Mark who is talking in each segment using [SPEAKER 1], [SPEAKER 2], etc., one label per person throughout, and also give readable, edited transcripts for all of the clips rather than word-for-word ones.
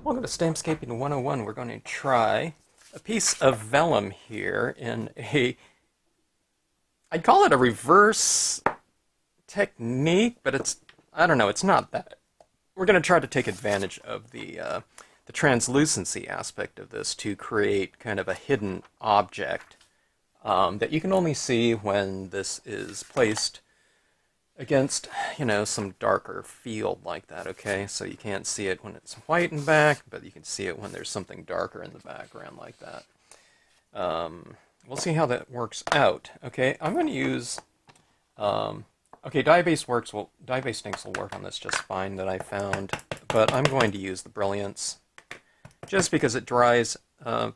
[SPEAKER 1] Welcome to Stampscaping 101. We're going to try a piece of vellum here in I'd call it a reverse technique, but I don't know, it's not that. We're going to try to take advantage of the translucency aspect of this to create kind of a hidden object that you can only see when this is placed against, some darker field like that, okay? So you can't see it when it's white in back, but you can see it when there's something darker in the background like that. We'll see how that works out, okay? I'm going to use, dye-based inks will work on this just fine that I found, but I'm going to use the Brilliance just because it dries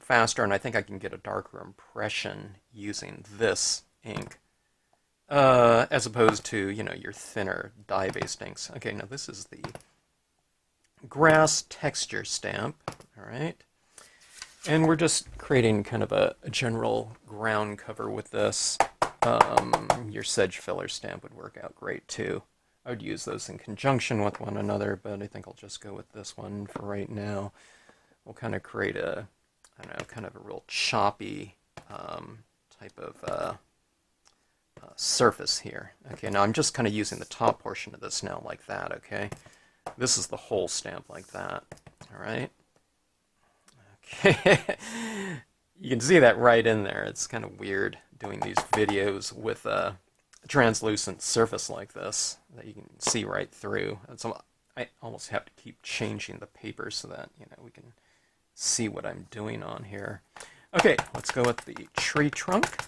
[SPEAKER 1] faster, and I think I can get a darker impression using this ink. As opposed to, your thinner dye-based inks. Okay, now this is the grass texture stamp, all right? And we're just creating kind of a general ground cover with this. Your sedge filler stamp would work out great too. I would use those in conjunction with one another, but I think I'll just go with this one for right now. We'll kind of create kind of a real choppy type of surface here. Okay, now I'm just kind of using the top portion of this now like that, okay? This is the whole stamp like that, all right? Okay, you can see that right in there. It's kind of weird doing these videos with a translucent surface like this that you can see right through. And so I almost have to keep changing the paper so that, we can see what I'm doing on here. Okay, let's go with the tree trunk.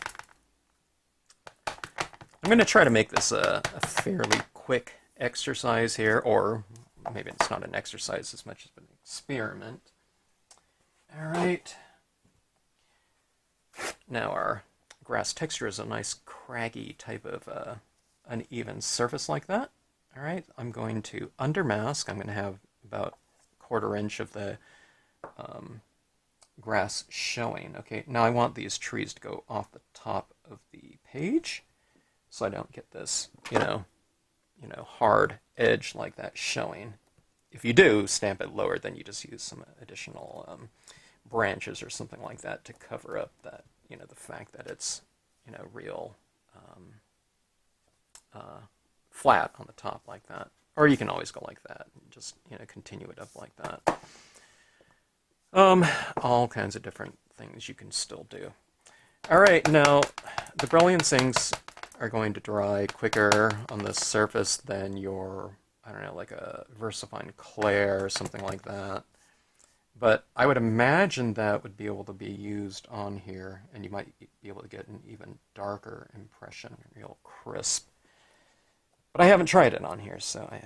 [SPEAKER 1] I'm going to try to make this a fairly quick exercise here, or maybe it's not an exercise as much as an experiment. All right. Now our grass texture is a nice craggy type of uneven surface like that. All right, I'm going to undermask. I'm going to have about a 1/4 inch of the grass showing. Okay, now I want these trees to go off the top of the page, so I don't get this, hard edge like that showing. If you do stamp it lower, then you just use some additional branches or something like that to cover up that, the fact that it's, real flat on the top like that. Or you can always go like that and just, continue it up like that. All kinds of different things you can still do. All right, now the Brilliance inks are going to dry quicker on this surface than your, I don't know, like a VersaFine Clair or something like that. But I would imagine that would be able to be used on here, and you might be able to get an even darker impression, real crisp. But I haven't tried it on here, so I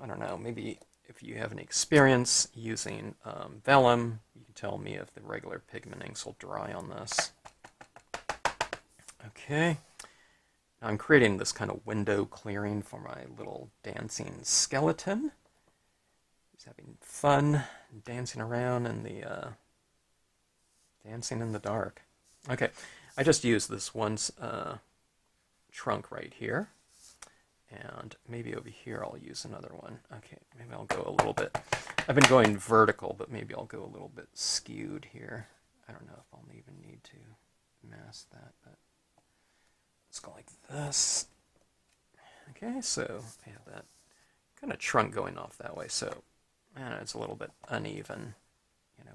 [SPEAKER 1] don't know. Maybe if you have any experience using vellum, you can tell me if the regular pigment inks will dry on this. Okay. I'm creating this kind of window clearing for my little dancing skeleton. He's having fun dancing around in the dancing in the dark. Okay, I just used this one trunk right here, and maybe over here I'll use another one. Okay, maybe I'll go a little bit. I've been going vertical, but maybe I'll go a little bit skewed here. I don't know if I'll even need to mask that, but let's go like this. Okay, so I have that kind of trunk going off that way, so it's a little bit uneven,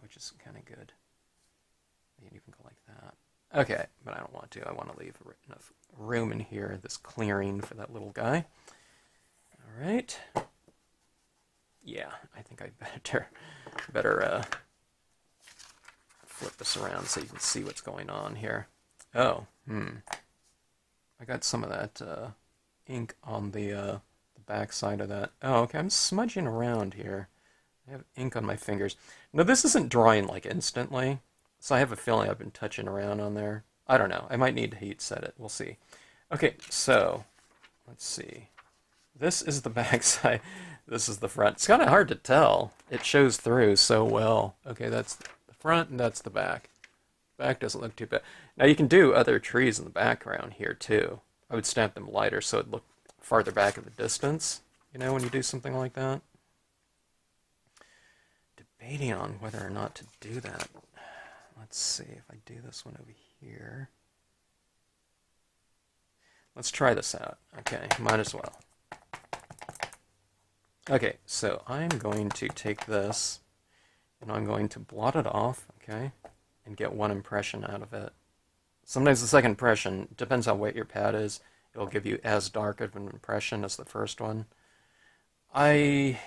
[SPEAKER 1] which is kind of good. You can even go like that. Okay, but I don't want to. I want to leave enough room in here, this clearing for that little guy. All right. Yeah, I think I better flip this around so you can see what's going on here. Oh, I got some of that ink on the back side of that. Oh, okay, I'm smudging around here. I have ink on my fingers. Now, this isn't drying like instantly, so I have a feeling I've been touching around on there. I don't know. I might need to heat set it. We'll see. Okay, so let's see. This is the back side. This is the front. It's kind of hard to tell. It shows through so well. Okay, that's the front and that's the back. Back doesn't look too bad. Now you can do other trees in the background here too. I would stamp them lighter so it'd look farther back in the distance, when you do something like that. debating on whether or not to do that. Let's see if I do this one over here. Let's try this out. Okay, might as well. Okay, so I'm going to take this and I'm going to blot it off, okay, and get one impression out of it. Sometimes the second impression, depends on what your pad is, it'll give you as dark of an impression as the first one. I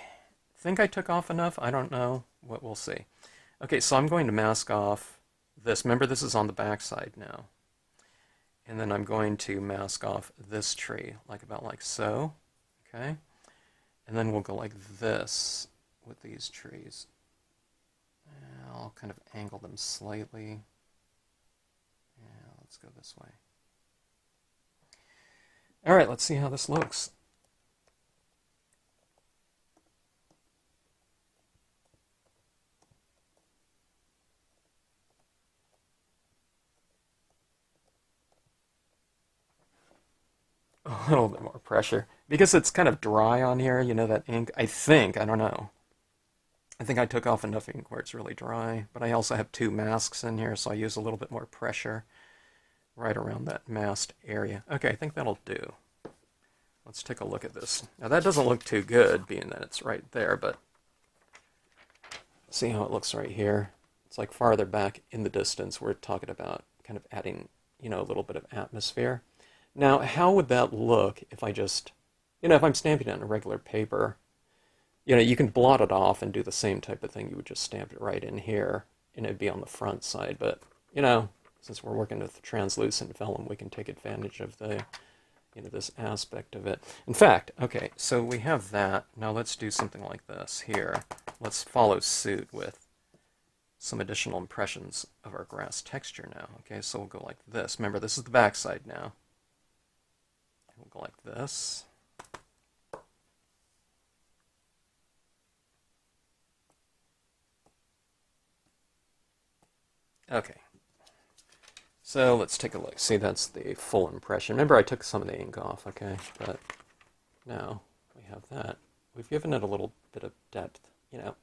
[SPEAKER 1] think I took off enough. I don't know. We'll see. Okay, so I'm going to mask off this. Remember, this is on the back side now. And then I'm going to mask off this tree, about like so. Okay? And then we'll go like this with these trees. I'll kind of angle them slightly. Yeah, let's go this way. All right, let's see how this looks. A little bit more pressure. Because it's kind of dry on here, you know, that ink, I don't know. I think I took off enough ink where it's really dry, but I also have two masks in here, so I use a little bit more pressure right around that masked area. Okay, I think that'll do. Let's take a look at this. Now that doesn't look too good, being that it's right there, but see how it looks right here? It's like farther back in the distance. We're talking about kind of adding, you know, a little bit of atmosphere. Now, how would that look if I just, you know, if I'm stamping it on a regular paper, you know, you can blot it off and do the same type of thing. You would just stamp it right in here, and it'd be on the front side. But, you know, since we're working with translucent vellum, we can take advantage of the, you know, this aspect of it. In fact, okay, so we have that. Now let's do something like this here. Let's follow suit with some additional impressions of our grass texture now. Okay, so we'll go like this. Remember, this is the back side now. We'll go like this. Okay. So let's take a look. See, that's the full impression. Remember, I took some of the ink off, okay? But now we have that. We've given it a little bit of depth, you know,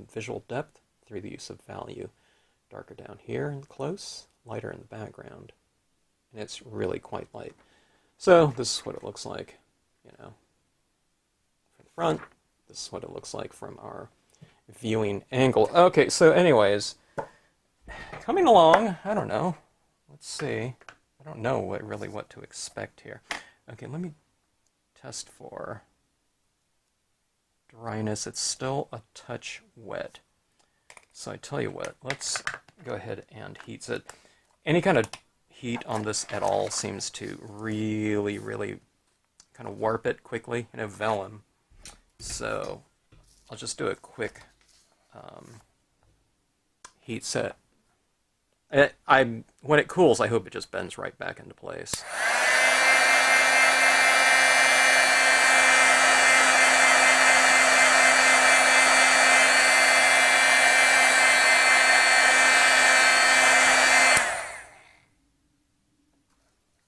[SPEAKER 1] visual depth through the use of value. Darker down here and close, lighter in the background. And it's really quite light. So this is what it looks like, you know, from the front. This is what it looks like from our viewing angle. Okay, so anyways, coming along, I don't know. Let's see. I don't know really what to expect here. Okay, let me test for dryness. It's still a touch wet. So I tell you what, let's go ahead and heat it. Any kind of heat on this at all seems to really, really kind of warp it quickly, you know, vellum. So I'll just do a quick heat set. When it cools, I hope it just bends right back into place.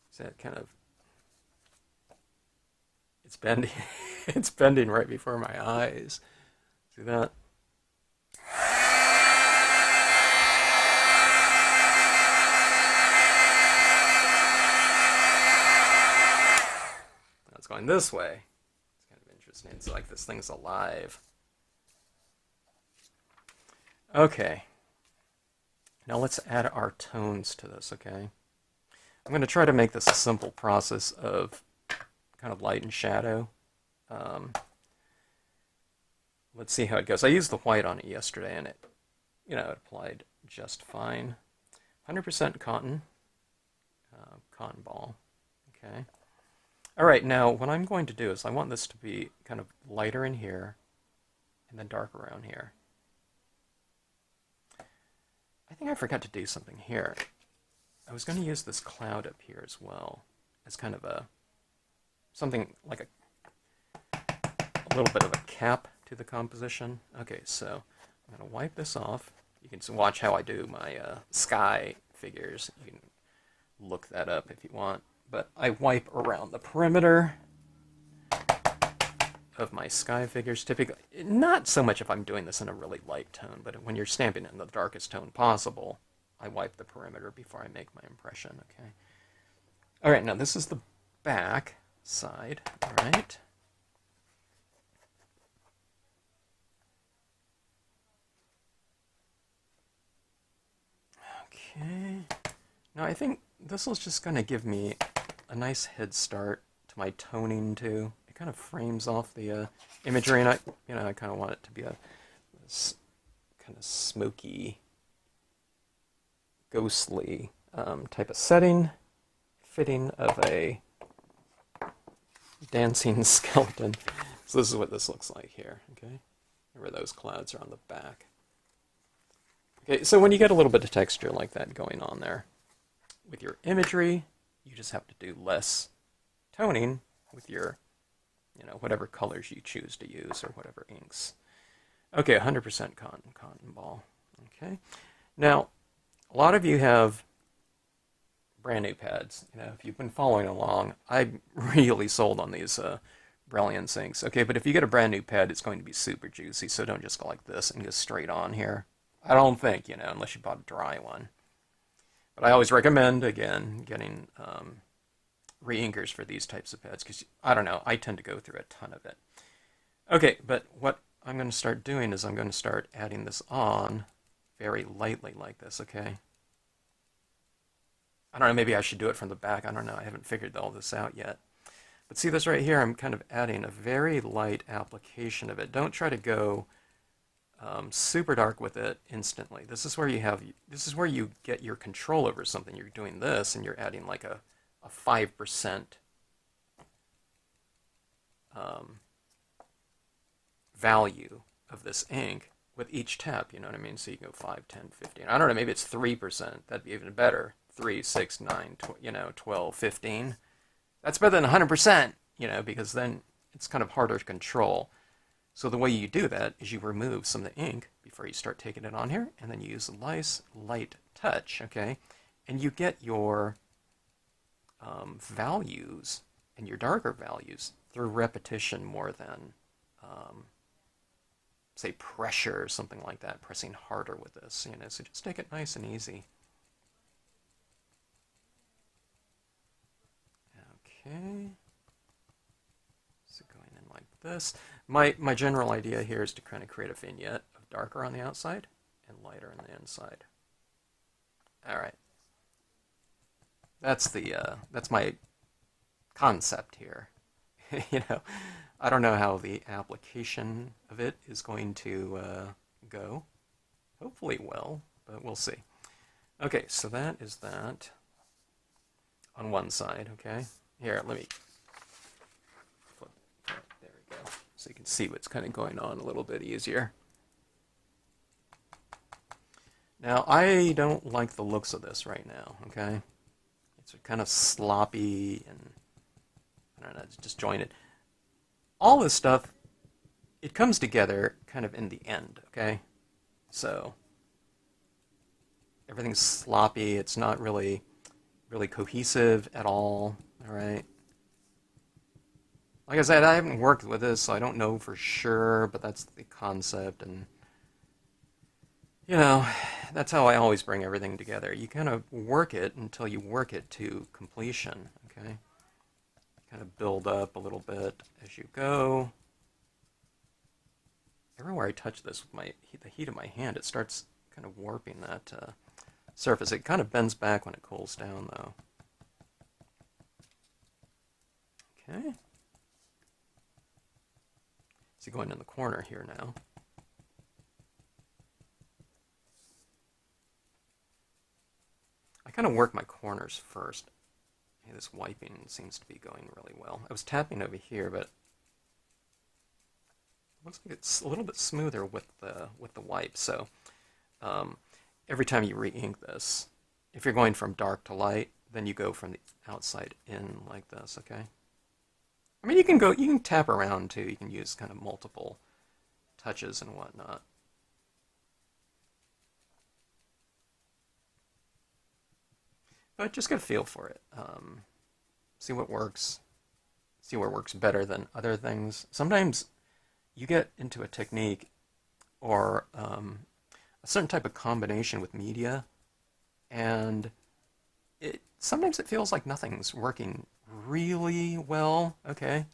[SPEAKER 1] So it kind of, it's bending, it's bending right before my eyes. See that? Now it's going this way. It's kind of interesting. It's like this thing's alive. Okay. Now let's add our tones to this, okay? I'm going to try to make this a simple process of kind of light and shadow. Let's see how it goes. I used the white on it yesterday, and it, you know, it applied just fine. 100% cotton, cotton ball. Okay. All right. Now, what I'm going to do is I want this to be kind of lighter in here, and then darker around here. I think I forgot to do something here. I was going to use this cloud up here as well as kind of something like a little bit of a cap to the composition. Okay, so I'm going to wipe this off. You can watch how I do my sky figures. You can look that up if you want. But I wipe around the perimeter. of my sky figures. Typically, not so much if I'm doing this in a really light tone, but when you're stamping in the darkest tone possible, I wipe the perimeter before I make my impression, okay? All right, now this is the back side, all right? Okay. Now I think this is just going to give me a nice head start to my toning too. It kind of frames off the imagery, and I kind of want it to be a kind of smoky, ghostly type of setting, fitting of a dancing skeleton. So this is what this looks like here. Okay, remember those clouds are on the back. Okay, so when you get a little bit of texture like that going on there, with your imagery, you just have to do less toning with your, whatever colors you choose to use or whatever inks. Okay, 100% cotton ball. Okay, now a lot of you have brand new pads. If you've been following along, I'm really sold on these Brilliance inks. Okay, but if you get a brand new pad, it's going to be super juicy, so don't just go like this and go straight on here. I don't think, unless you bought a dry one. But I always recommend, again, getting re-inkers for these types of pads, because, I don't know, I tend to go through a ton of it. Okay, but what I'm going to start doing is I'm going to start adding this on very lightly like this, okay? I don't know, maybe I should do it from the back. I don't know, I haven't figured all this out yet. But see this right here, I'm kind of adding a very light application of it. Don't try to go super dark with it instantly. This is where you get your control over something. You're doing this and you're adding like a 5% value of this ink with each tap, you know what I mean? So you go 5, 10, 15. I don't know, maybe it's 3%. That'd be even better. 3, 6, 9, 12, 15. That's better than 100%, because then it's kind of harder to control. So the way you do that is you remove some of the ink before you start taking it on here, and then you use a nice light touch, okay? And you get your values and your darker values through repetition more than, say, pressure or something like that, pressing harder with this, so just take it nice and easy. Okay. So going in like this. My general idea here is to kind of create a vignette of darker on the outside and lighter on the inside. All right. That's my concept here. I don't know how the application of it is going to go. Hopefully well, but we'll see. Okay, so that is that on one side, okay? Here, let me flip. There we go. So you can see what's kind of going on a little bit easier. Now, I don't like the looks of this right now, okay? It's kind of sloppy and, I don't know, it's disjointed. All this stuff, it comes together kind of in the end, okay? So, everything's sloppy. It's not really cohesive at all right? Like I said, I haven't worked with this, so I don't know for sure, but that's the concept, and that's how I always bring everything together. You kind of work it until you work it to completion, okay? Kind of build up a little bit as you go. Everywhere I touch this with the heat of my hand, it starts kind of warping that surface. It kind of bends back when it cools down, though. Okay. So going in the corner here now. I kind of work my corners first. Okay, this wiping seems to be going really well. I was tapping over here, but it looks like it's a little bit smoother with the wipe. So every time you re-ink this, if you're going from dark to light, then you go from the outside in like this, okay? I mean, you can tap around too. You can use kind of multiple touches and whatnot. But just get a feel for it. See what works. see where it works better than other things. Sometimes you get into a technique or a certain type of combination with media, and sometimes it feels like nothing's working really well, okay?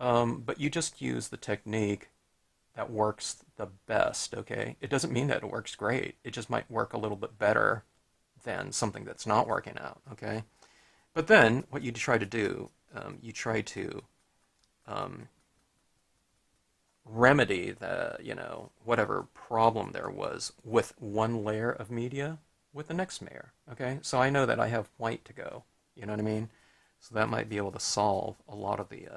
[SPEAKER 1] But you just use the technique that works the best, okay? It doesn't mean that it works great. It just might work a little bit better than something that's not working out, okay? But then what you try to do, you try to um, remedy the, whatever problem there was with one layer of media with the next layer, okay? So I know that I have white to go, you know what I mean? So that might be able to solve a lot of the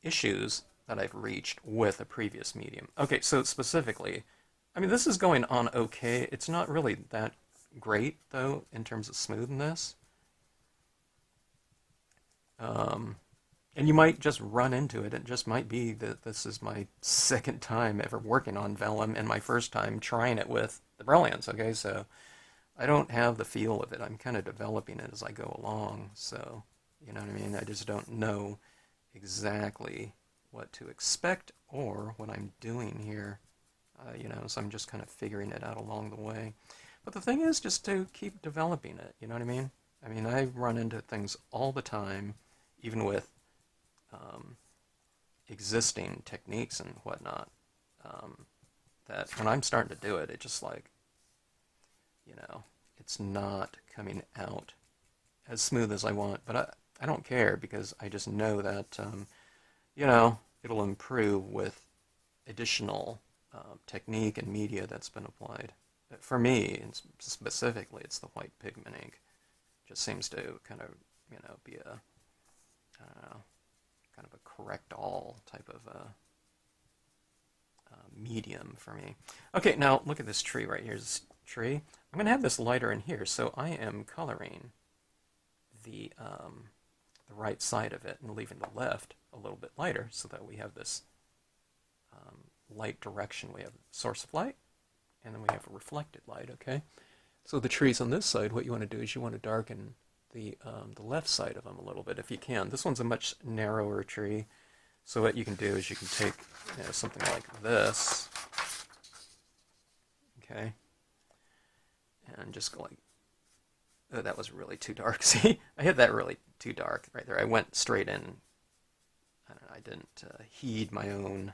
[SPEAKER 1] issues that I've reached with a previous medium. Okay, so specifically, I mean, this is going on okay. It's not really that great, though, in terms of smoothness. Um, and you might just run into it. It just might be that this is my second time ever working on vellum and my first time trying it with the Brilliance, okay? So I don't have the feel of it. I'm kind of developing it as I go along, so, you know what I mean? I just don't know exactly what to expect or what I'm doing here, so I'm just kind of figuring it out along the way. But the thing is just to keep developing it, you know what I mean? I mean, I run into things all the time, even with um, existing techniques and whatnot, that when I'm starting to do it, it just like, it's not coming out as smooth as I want. But I don't care because I just know that, it'll improve with additional technique and media that's been applied. For me, and specifically, it's the white pigment ink. It just seems to kind of, be a, I don't know, kind of a correct-all type of medium for me. Okay, now look at this tree right here. This tree. I'm going to have this lighter in here, so I am coloring the right side of it and leaving the left a little bit lighter so that we have this light direction. We have source of light, and then we have a reflected light, okay? So the trees on this side, what you want to do is you want to darken the left side of them a little bit if you can. This one's a much narrower tree, so what you can do is you can take something like this, okay, and just go like, oh, that was really too dark. See, I hit that really too dark right there. I went straight in. I don't know, I didn't heed my own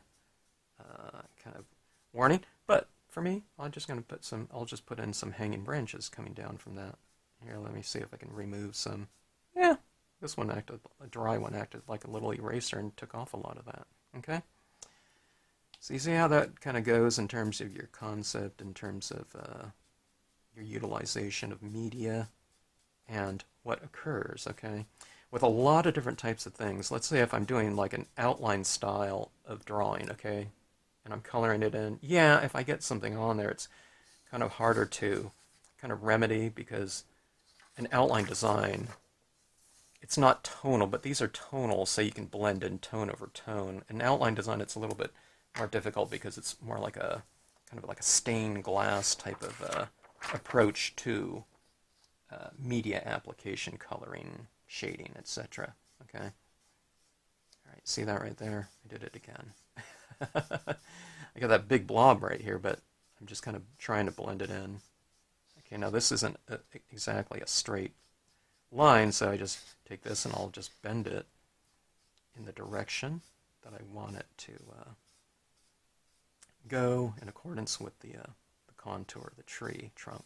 [SPEAKER 1] kind of warning. But for me, I'm just going to put some. I'll just put in some hanging branches coming down from that. Here, let me see if I can remove some. Yeah, this one acted. A dry one acted like a little eraser and took off a lot of that. Okay. So you see how that kind of goes in terms of your concept, in terms of your utilization of media and what occurs, okay? With a lot of different types of things. Let's say if I'm doing like an outline style of drawing, okay, and I'm coloring it in, yeah, if I get something on there, it's kind of harder to kind of remedy because an outline design, it's not tonal, but these are tonal, so you can blend in tone over tone. An outline design, it's a little bit more difficult because it's more like a kind of like a stained glass type of approach to media application, coloring, shading, etc. Okay. All right, see that right there? I did it again. I got that big blob right here, but I'm just kind of trying to blend it in. Okay, now this isn't exactly a straight line, so I just take this and I'll just bend it in the direction that I want it to go in accordance with the contour of the tree trunk.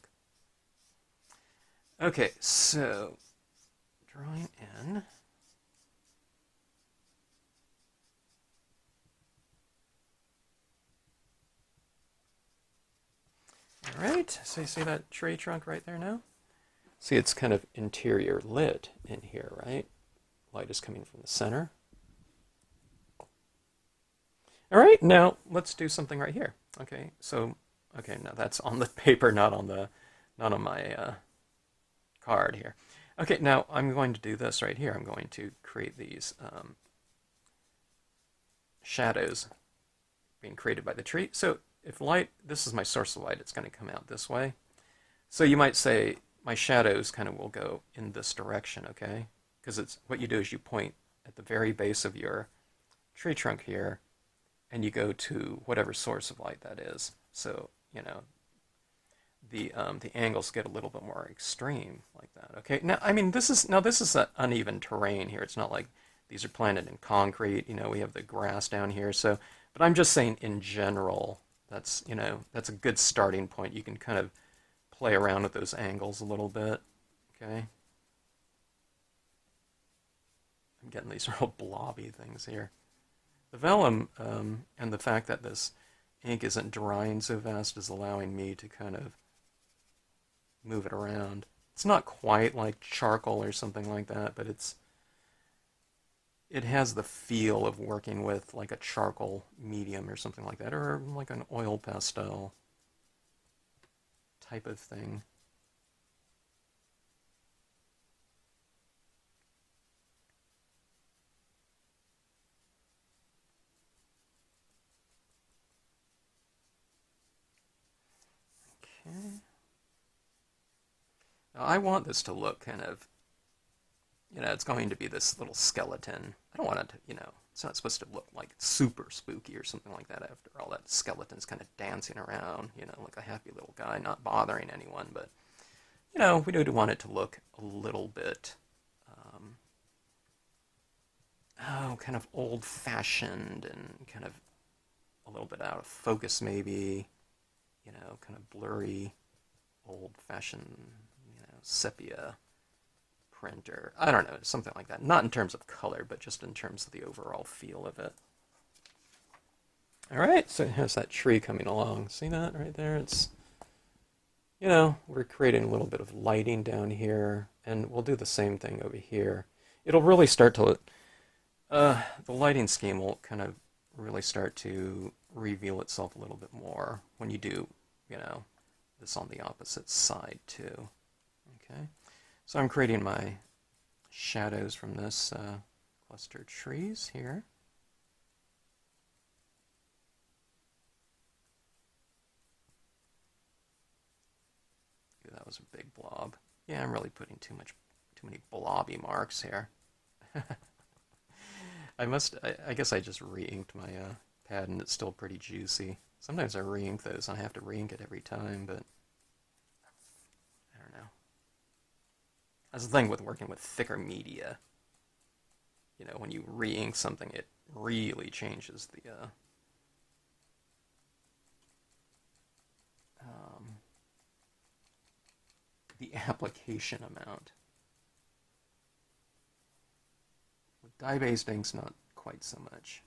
[SPEAKER 1] Okay, so drawing in. All right, so you see that tree trunk right there now? See, it's kind of interior lit in here, right? Light is coming from the center. All right, now let's do something right here. Okay, so, okay, now that's on the paper, not on my card here. Okay, now I'm going to do this right here. I'm going to create these shadows being created by the tree. So if light, this is my source of light, it's going to come out this way. So you might say my shadows kind of will go in this direction, okay? Because it's what you do is you point at the very base of your tree trunk here, and you go to whatever source of light that is. So, the angles get a little bit more extreme like that. Okay, now I mean this is an uneven terrain here. It's not like these are planted in concrete. We have the grass down here. So, but I'm just saying in general, that's a good starting point. You can kind of play around with those angles a little bit. Okay, I'm getting these real blobby things here. The vellum and the fact that this ink isn't drying so fast is allowing me to kind of move it around. It's not quite like charcoal or something like that, but it has the feel of working with like a charcoal medium or something like that, or like an oil pastel type of thing. Okay. Now I want this to look kind of, it's going to be this little skeleton. I don't want it to, it's not supposed to look like super spooky or something like that after all that skeleton's kind of dancing around, like a happy little guy, not bothering anyone, but, we do want it to look a little bit, kind of old-fashioned and kind of a little bit out of focus maybe, kind of blurry, old-fashioned, sepia printer. I don't know, something like that. Not in terms of color, but just in terms of the overall feel of it. All right, so it has that tree coming along. See that right there? It's, we're creating a little bit of lighting down here, and we'll do the same thing over here. It'll really start to, the lighting scheme will kind of really start to reveal itself a little bit more when you do, this on the opposite side too. Okay, so I'm creating my shadows from this cluster of trees here. Ooh, that was a big blob. Yeah, I'm really putting too many blobby marks here. I guess I just re-inked my pad and it's still pretty juicy. Sometimes I re-ink those and I have to re-ink it every time, but I don't know. That's the thing with working with thicker media. When you re-ink something, it really changes the application amount. With dye-based inks, not quite so much.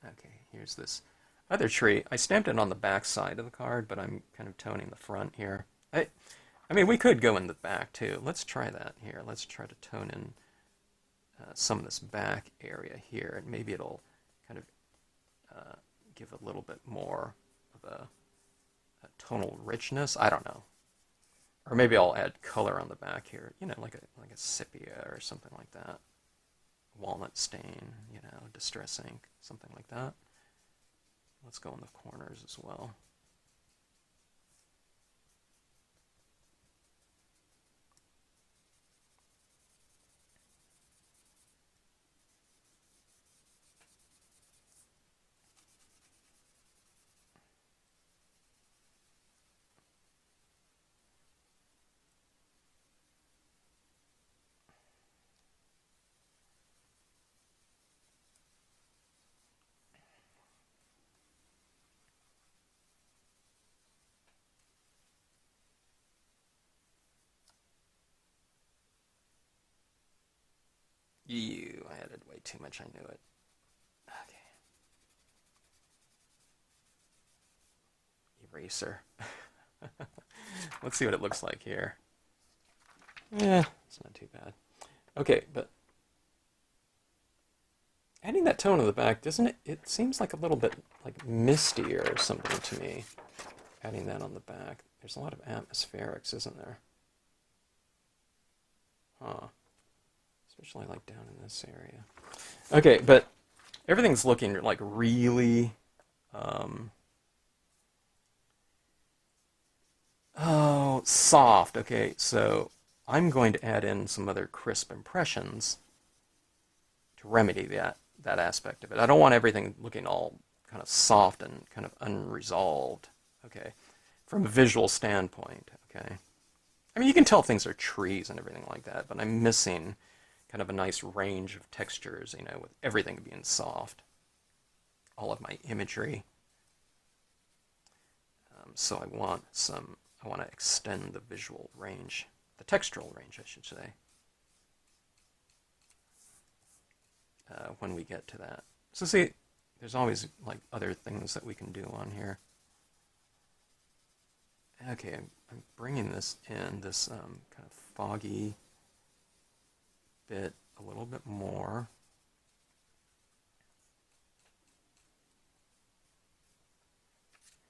[SPEAKER 1] Okay, here's this other tree. I stamped it on the back side of the card, but I'm kind of toning the front here. I mean, we could go in the back too. Let's try that here. Let's try to tone in some of this back area here, and maybe it'll kind of give a little bit more of a tonal richness. I don't know. Or maybe I'll add color on the back here, like a sepia or something like that. Walnut stain, distress ink, something like that. Let's go in the corners as well. I added way too much, I knew it. Okay. Eraser. Let's see what it looks like here. Yeah, it's not too bad. Okay, but adding that tone on the back, doesn't it? It seems like a little bit like misty or something to me. Adding that on the back. There's a lot of atmospherics, isn't there? Huh. Especially like down in this area. Okay, but everything's looking like really soft. Okay, so I'm going to add in some other crisp impressions to remedy that aspect of it. I don't want everything looking all kind of soft and kind of unresolved, okay, from a visual standpoint, okay. I mean, you can tell things are trees and everything like that, but I'm missing kind of a nice range of textures, you know, with everything being soft. All of my imagery. So I want to extend the visual range, the textural range, I should say, when we get to that. So see, there's always like other things that we can do on here. Okay, I'm bringing this in, this kind of foggy bit a little bit more.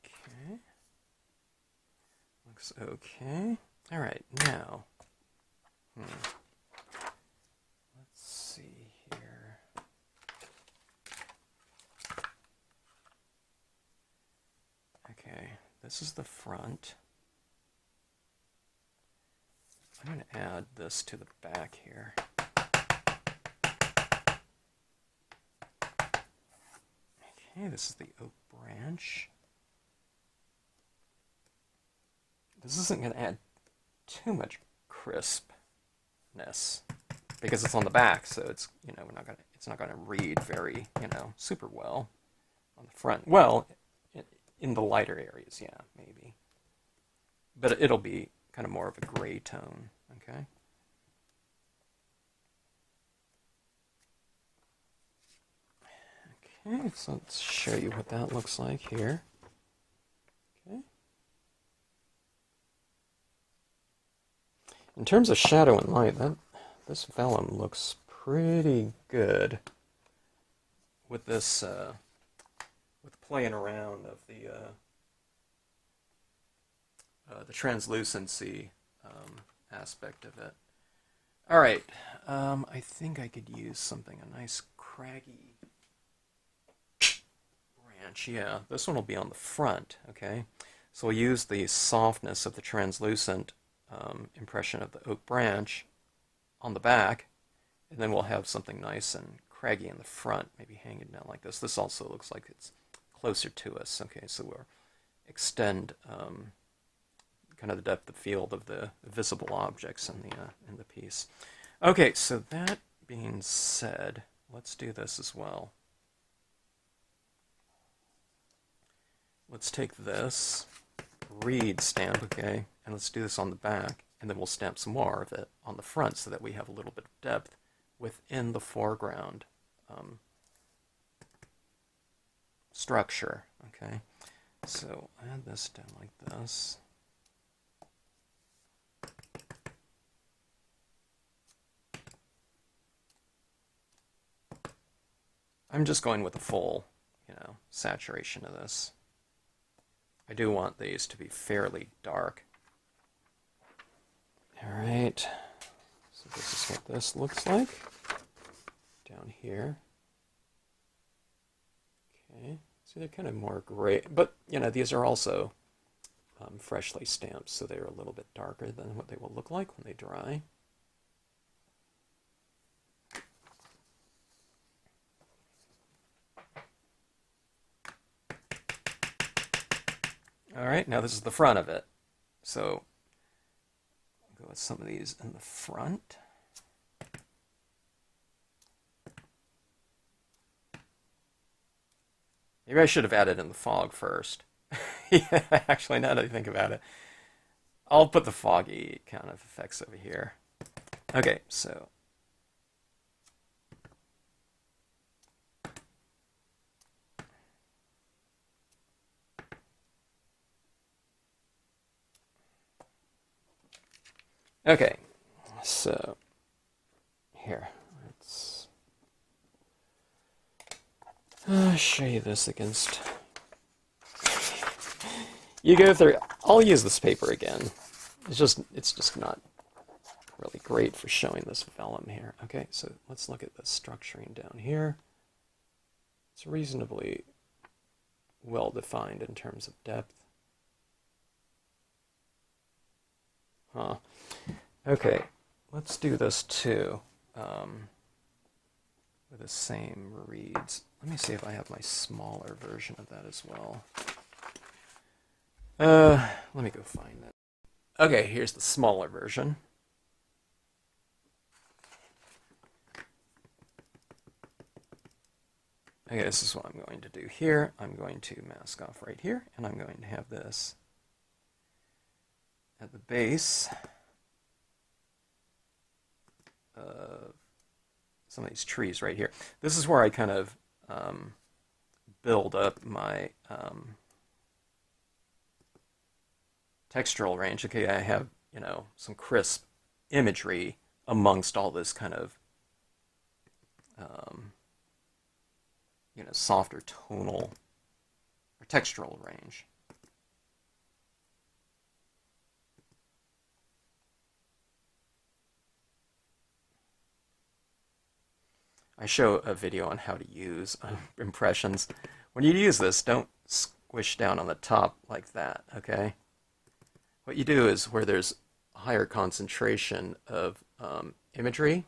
[SPEAKER 1] Okay. Looks okay. All right, now, let's see here. Okay, this is the front. I'm going to add this to the back here. Okay, this is the oak branch. This isn't going to add too much crispness because it's on the back, so it's, you know, it's not going to read very, you know, super well on the front. Well, in the lighter areas, yeah, maybe. But it'll be kind of more of a gray tone, okay? Okay, so let's show you what that looks like here. Okay. In terms of shadow and light, this vellum looks pretty good with this, with playing around of the translucency aspect of it. All right, I think I could use something, a nice craggy branch. Yeah, this one will be on the front, okay? So we'll use the softness of the translucent impression of the oak branch on the back, and then we'll have something nice and craggy in the front, maybe hanging down like this. This also looks like it's closer to us, okay? So we'll extend kind of the depth of field of the visible objects in the piece. Okay, so that being said, let's do this as well. Let's take this reed stamp, okay, and let's do this on the back, and then we'll stamp some more of it on the front so that we have a little bit of depth within the foreground structure, okay? So add this down like this. I'm just going with a full, you know, saturation of this. I do want these to be fairly dark. All right, so this is what this looks like down here. Okay, so they're kind of more gray, but you know, these are also freshly stamped, so they're a little bit darker than what they will look like when they dry. All right, now this is the front of it. So I'll go with some of these in the front. Maybe I should have added in the fog first. Yeah, actually, now that I think about it, I'll put the foggy kind of effects over here. Okay, so okay, so here, let's show you this against. You go through. I'll use this paper again. It's just not really great for showing this vellum here. Okay, so let's look at the structuring down here. It's reasonably well defined in terms of depth. Huh. Okay, let's do this too. with the same reeds. Let me see if I have my smaller version of that as well. Let me go find that. Okay, here's the smaller version. Okay, this is what I'm going to do here. I'm going to mask off right here, and I'm going to have this at the base of some of these trees right here. This is where I kind of build up my textural range. Okay, I have, some crisp imagery amongst all this kind of, softer tonal or textural range. I show a video on how to use impressions. When you use this, don't squish down on the top like that, okay? What you do is where there's a higher concentration of imagery,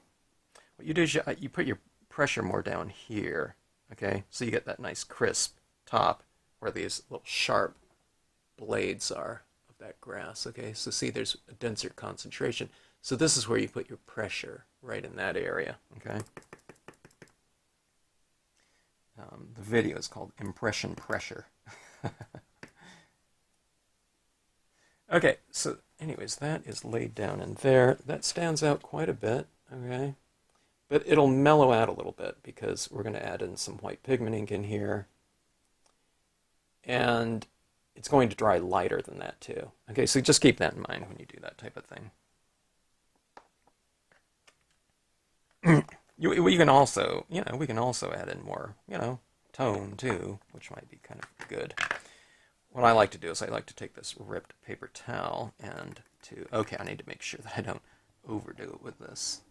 [SPEAKER 1] what you do is you put your pressure more down here, okay? So you get that nice crisp top where these little sharp blades are of that grass, okay? So see, there's a denser concentration. So this is where you put your pressure, right in that area, okay? The video is called Impression Pressure. Okay, so anyways, that is laid down in there. That stands out quite a bit, okay? But it'll mellow out a little bit because we're going to add in some white pigment ink in here. And it's going to dry lighter than that too. Okay, so just keep that in mind when you do that type of thing. We can also, we can also add in more, tone too, which might be kind of good. What I like to do is I like to take this ripped paper towel and okay, I need to make sure that I don't overdo it with this.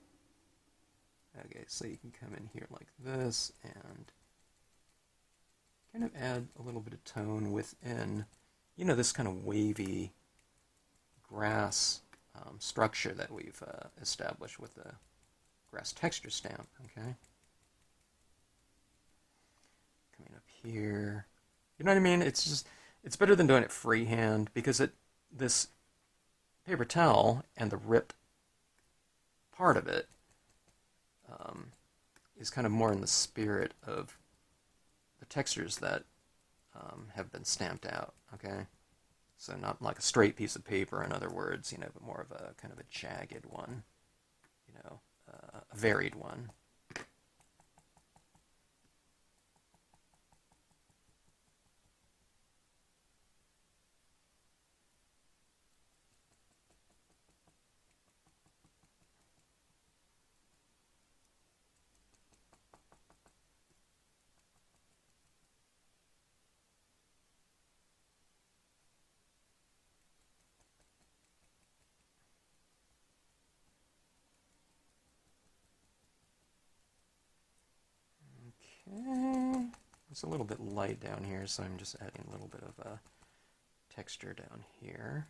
[SPEAKER 1] Okay, so you can come in here like this and kind of add a little bit of tone within, this kind of wavy grass structure that we've established with the grass texture stamp, okay? Coming up here. You know what I mean? It's better than doing it freehand because this paper towel and the ripped part of it is kind of more in the spirit of the textures that have been stamped out, okay? So not like a straight piece of paper, in other words, but more of a kind of a jagged one, a varied one. Okay, it's a little bit light down here, so I'm just adding a little bit of a texture down here.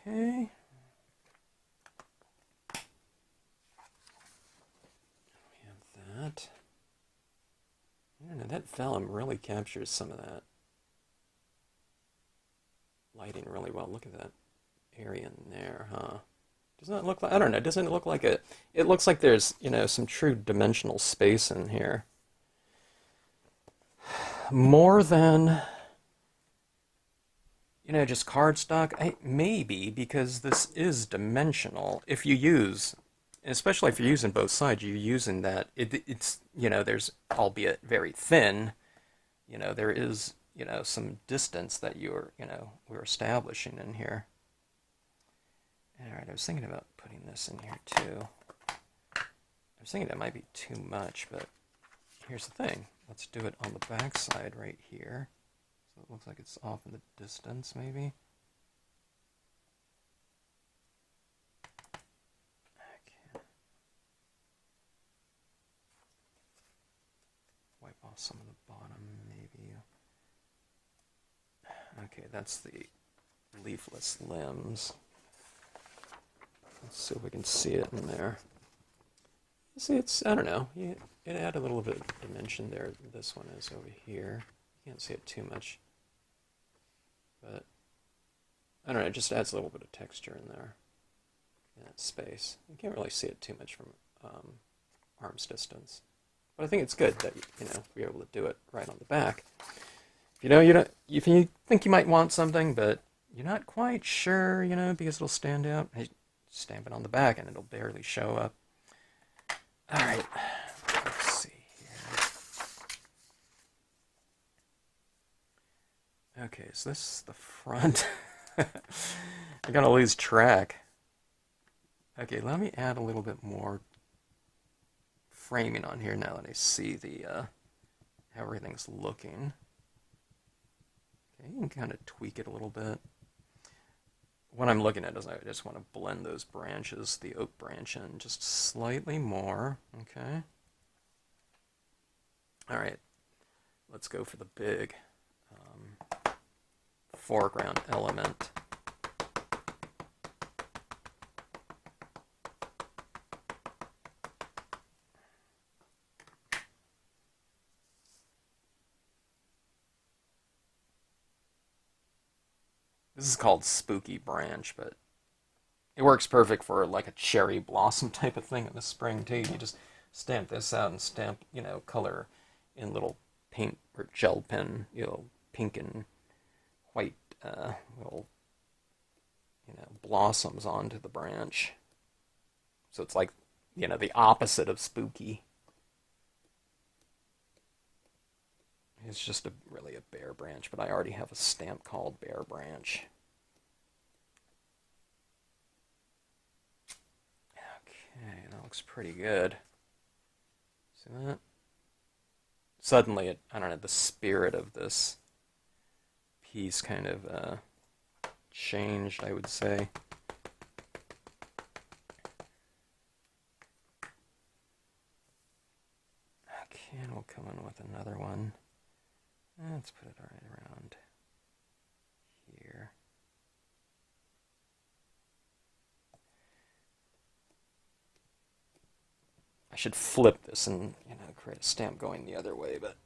[SPEAKER 1] Okay. We have that. I don't know, that vellum really captures some of that lighting really well. Look at that area in there, huh? Doesn't it look like, I don't know, doesn't it look like it looks like there's, some true dimensional space in here. More than, just cardstock? Maybe, because this is dimensional. If you use, especially if you're using both sides, you're using that, it's, there's, albeit very thin, there is, some distance that we're establishing in here. Alright, I was thinking about putting this in here too. I was thinking that might be too much, but here's the thing. Let's do it on the back side right here. So it looks like it's off in the distance, maybe. Okay. Wipe off some of the bottom, maybe. Okay, that's the leafless limbs. Let's see if we can see it in there. See, it's, I don't know, it added a little bit of dimension there. This one is over here. You can't see it too much. But, I don't know, it just adds a little bit of texture in there. In that space. You can't really see it too much from arm's distance. But I think it's good that, we're able to do it right on the back. If you think you might want something, but you're not quite sure, because it'll stand out, stamp it on the back and it'll barely show up. All right, let's see here. Okay, so this is the front. I'm gonna lose track. Okay, let me add a little bit more framing on here now that I see the how everything's looking. Okay, you can kind of tweak it a little bit. What I'm looking at is I just want to blend those branches, the oak branch in just slightly more, okay? All right, let's go for the big foreground element. This is called Spooky Branch, but it works perfect for like a cherry blossom type of thing in the spring too. You just stamp this out and stamp, color in little paint or gel pen, pink and white little, blossoms onto the branch. So it's like, the opposite of spooky. It's just really a bare branch, but I already have a stamp called Bare Branch. Okay, that looks pretty good. See that? Suddenly, I don't know, the spirit of this piece kind of changed, I would say. Okay, and we'll come in with another one. Let's put it right around here. I should flip this and, create a stamp going the other way, but...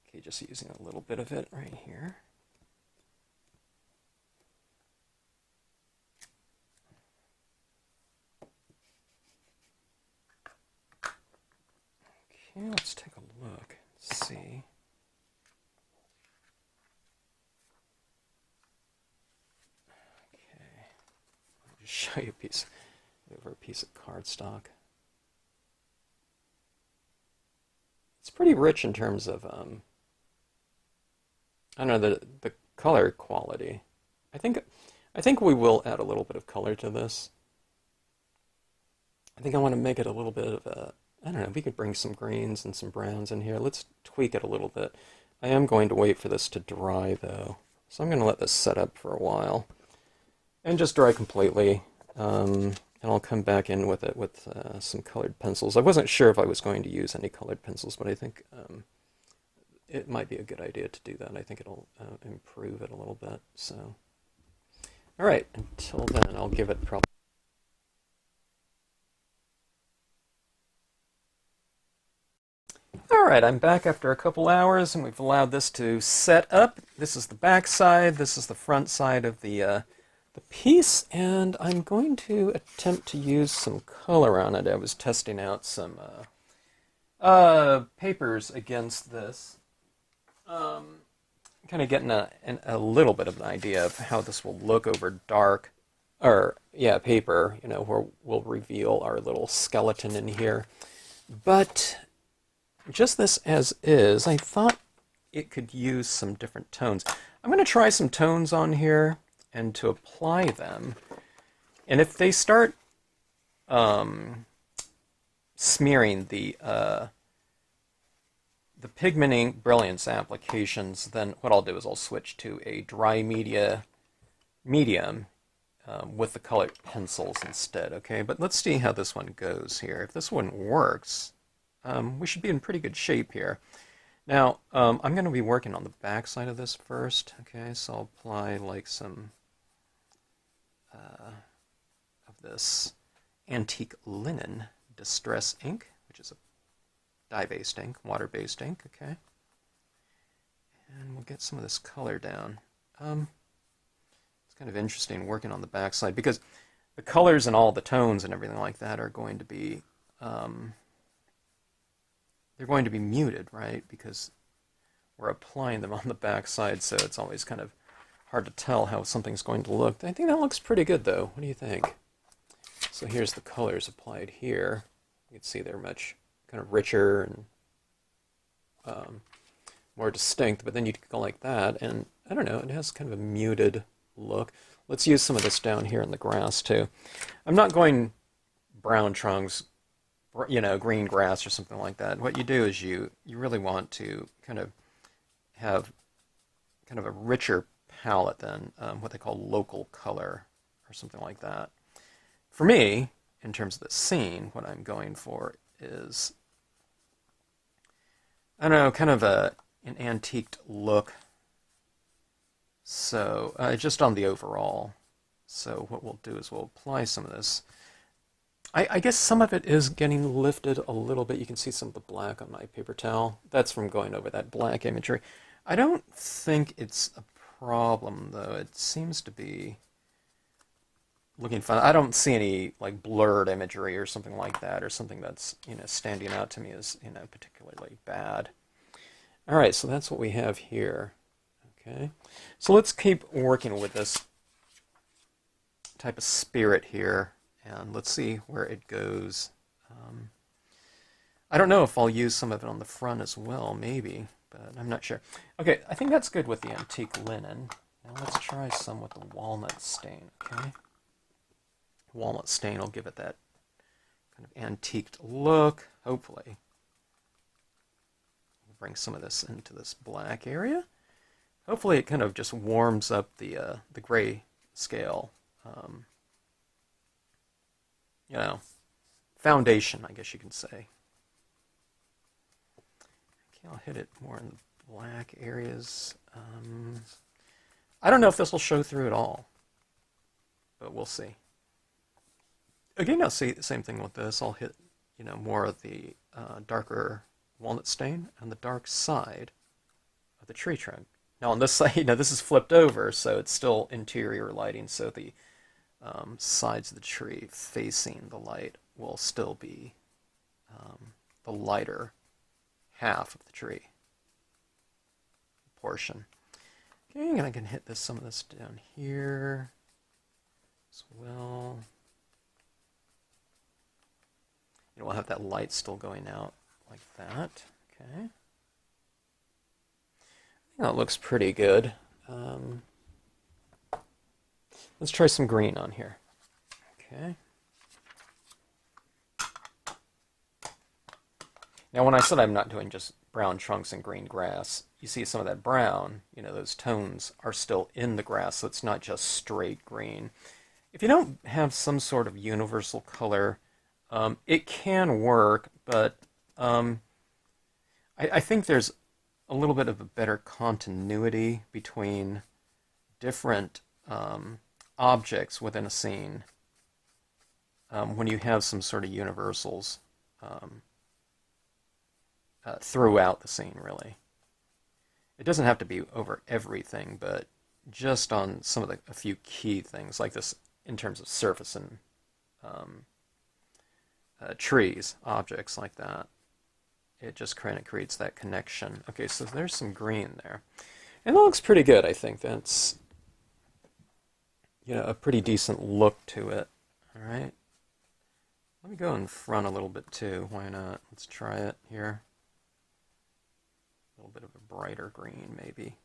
[SPEAKER 1] Okay, just using a little bit of it right here. Okay, let's take a look and see. Okay, I'll just show you a piece of cardstock. It's pretty rich in terms of, I don't know, the color quality. I think we will add a little bit of color to this. I think I want to make it a little bit of a, I don't know, we could bring some greens and some browns in here. Let's tweak it a little bit. I am going to wait for this to dry, though. So I'm going to let this set up for a while. And just dry completely. And I'll come back in with it with some colored pencils. I wasn't sure if I was going to use any colored pencils, but I think it might be a good idea to do that. I think it'll improve it a little bit. So, all right, until then, I'll give it probably... Alright, I'm back after a couple hours, and we've allowed this to set up. This is the back side, this is the front side of the piece, and I'm going to attempt to use some color on it. I was testing out some papers against this. Kind of getting a little bit of an idea of how this will look over dark, paper, where we'll reveal our little skeleton in here. But... just this as is, I thought it could use some different tones. I'm going to try some tones on here and to apply them. And if they start smearing the pigmenting brilliance applications, then what I'll do is I'll switch to a dry medium with the colored pencils instead, okay? But let's see how this one goes here. If this one works... we should be in pretty good shape here. Now, I'm going to be working on the back side of this first. Okay, so I'll apply like some of this antique linen distress ink, which is a dye-based ink, water-based ink. Okay, and we'll get some of this color down. It's kind of interesting working on the back side because the colors and all the tones and everything like that are going to be they're going to be muted, right? Because we're applying them on the back side, so it's always kind of hard to tell how something's going to look. I think that looks pretty good, though. What do you think? So here's the colors applied here. You can see they're much kind of richer and more distinct, but then you go like that, and I don't know, it has kind of a muted look. Let's use some of this down here in the grass, too. I'm not going brown trunks, green grass or something like that. What you do is you really want to kind of have kind of a richer palette than what they call local color or something like that. For me, in terms of the scene, what I'm going for is, I don't know, kind of an antiqued look. So just on the overall. So what we'll do is we'll apply some of this. I guess some of it is getting lifted a little bit. You can see some of the black on my paper towel. That's from going over that black imagery. I don't think it's a problem, though. It seems to be looking fun. I don't see any like blurred imagery or something like that, or something that's standing out to me as particularly bad. All right, so that's what we have here. Okay, so let's keep working with this type of spirit here. And let's see where it goes. I don't know if I'll use some of it on the front as well, maybe, but I'm not sure. Okay, I think that's good with the antique linen. Now let's try some with the walnut stain, okay? Walnut stain will give it that kind of antiqued look, hopefully. We'll bring some of this into this black area. Hopefully it kind of just warms up the gray scale. Foundation, I guess you can say. Okay, I'll hit it more in the black areas. I don't know if this will show through at all, but we'll see. Again, I'll see the same thing with this. I'll hit, more of the darker walnut stain on the dark side of the tree trunk. Now on this side, this is flipped over, so it's still interior lighting, so the sides of the tree facing the light will still be the lighter half of the tree portion. Okay, and I can hit some of this down here as well. We'll have that light still going out like that. Okay, I think that looks pretty good. Let's try some green on here. Okay. Now, when I said I'm not doing just brown trunks and green grass, you see some of that brown, those tones are still in the grass, so it's not just straight green. If you don't have some sort of universal color, it can work, but I think there's a little bit of a better continuity between different objects within a scene when you have some sort of universals throughout the scene, really. It doesn't have to be over everything, but just on some of a few key things, like this in terms of surface and trees, objects like that. It just kind of creates that connection. Okay, so there's some green there. And it looks pretty good, I think. That's a pretty decent look to it. All right. Let me go in front a little bit too. Why not? Let's try it here. A little bit of a brighter green, maybe.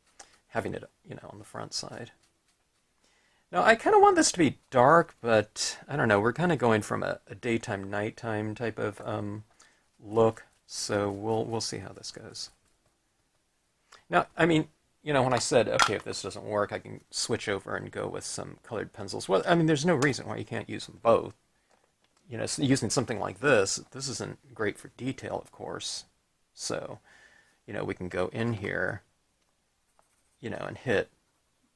[SPEAKER 1] Having it, on the front side. Now, I kind of want this to be dark, but I don't know. We're kind of going from a daytime, nighttime type of look, so we'll see how this goes. Now, I mean, when I said, okay, if this doesn't work, I can switch over and go with some colored pencils. Well, I mean, there's no reason why you can't use them both. Using something like this isn't great for detail, of course. So, we can go in here, and hit,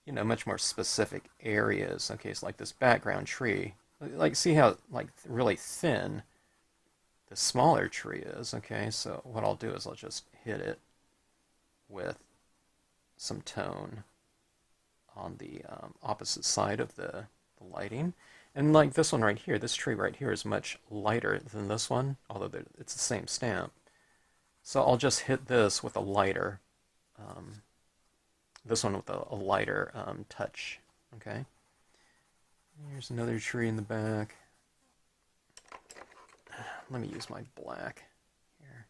[SPEAKER 1] much more specific areas. Okay, so like this background tree, like see how like really thin the smaller tree is. Okay, so what I'll do is I'll just hit it with some tone on the opposite side of the lighting. And like this one right here, this tree right here is much lighter than this one, although it's the same stamp. So I'll just hit this with a lighter, this one with a lighter touch. Okay. Here's another tree in the back. Let me use my black here.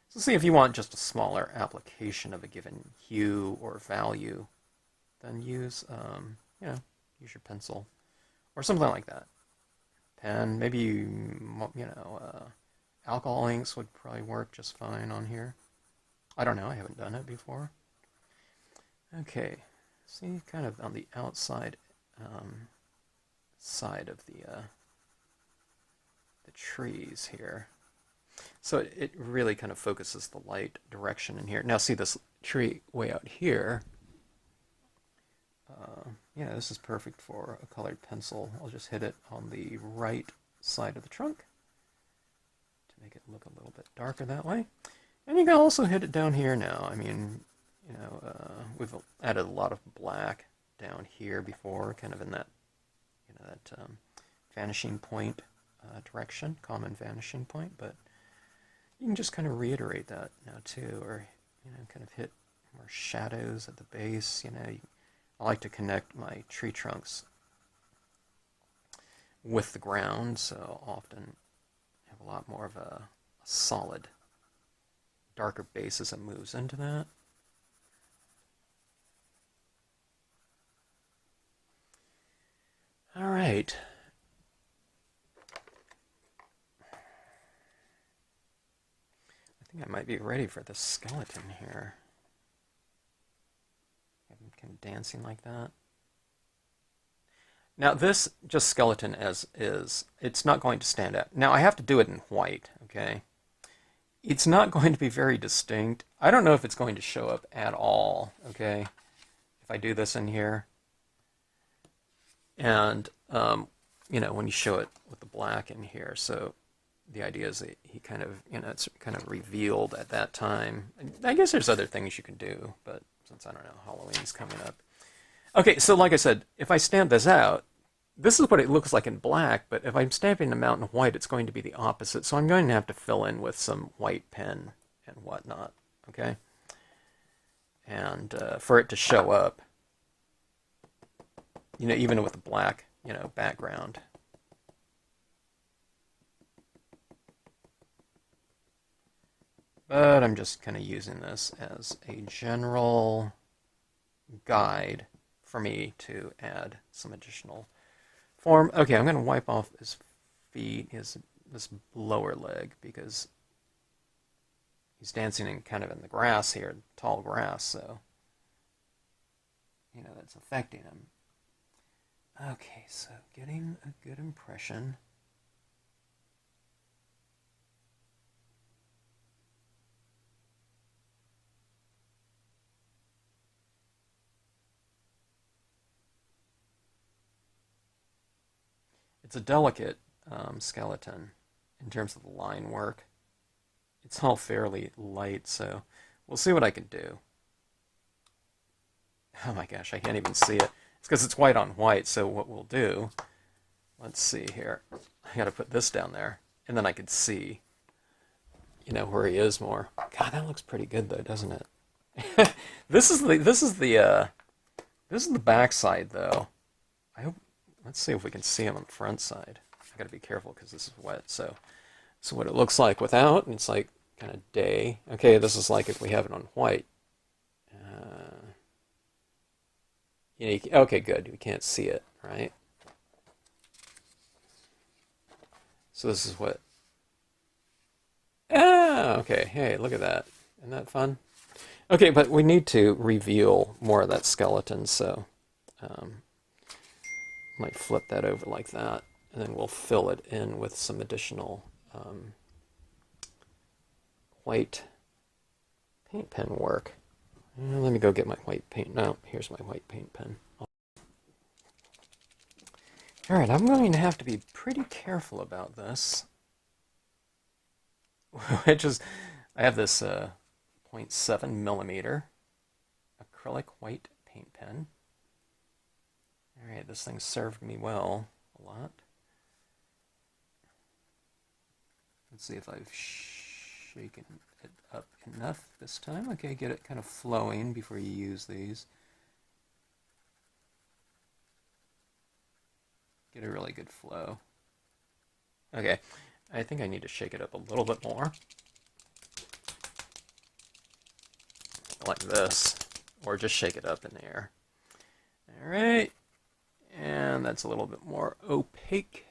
[SPEAKER 1] So see, if you want just a smaller application of a given hue or value, then use, use your pencil or something like that. Pen, maybe, alcohol inks would probably work just fine on here. I don't know, I haven't done it before. Okay, see, kind of on the outside side of the trees here. So it really kind of focuses the light direction in here. Now see this tree way out here. Yeah, this is perfect for a colored pencil. I'll just hit it on the right side of the trunk to make it look a little bit darker that way. And you can also hit it down here now. I mean, we've added a lot of black down here before, kind of in that, that vanishing point direction, common vanishing point, but you can just kind of reiterate that now too, or, kind of hit more shadows at the base. I like to connect my tree trunks with the ground, so often have a lot more of a solid, darker base as it moves into that. All right. I think I might be ready for the skeleton here. Kind of dancing like that. Now this just skeleton as is, it's not going to stand out. Now I have to do it in white, okay? It's not going to be very distinct. I don't know if it's going to show up at all, okay? If I do this in here. And, when you show it with the black in here, so the idea is that he kind of, it's kind of revealed at that time. I guess there's other things you can do, but since I don't know, Halloween's coming up. Okay, so like I said, if I stamp this out, this is what it looks like in black, but if I'm stamping them out in white, it's going to be the opposite. So I'm going to have to fill in with some white pen and whatnot, okay? And for it to show up, even with the black, background. But I'm just kind of using this as a general guide for me to add some additional form. Okay, I'm going to wipe off his feet, this lower leg, because he's dancing in kind of in the grass here, tall grass, so that's affecting him. Okay, so getting a good impression. It's a delicate skeleton in terms of the line work. It's all fairly light, so we'll see what I can do. Oh my gosh, I can't even see it. It's because it's white on white, so what we'll do, let's see here. I gotta put this down there, and then I could see, where he is more. God, that looks pretty good though, doesn't it? This is the back side though. I hope. Let's see if we can see him on the front side. I gotta be careful because this is wet. So what it looks like without, it's like kind of day. Okay, this is like if we have it on white. Okay, good. We can't see it, right? So this is what. Okay. Hey, look at that. Isn't that fun? Okay, but we need to reveal more of that skeleton, so. Might flip that over like that, and then we'll fill it in with some additional white paint pen work? Let me go get my white paint. No, here's my white paint pen. Alright, I'm going to have to be pretty careful about this. I have this 0.7 millimeter acrylic white paint pen. Alright, this thing served me well a lot. Let's see if I've shaken it up enough this time. Okay, get it kind of flowing before you use these. Get a really good flow. Okay, I think I need to shake it up a little bit more. Like this. Or just shake it up in the air. Alright, and that's a little bit more opaque.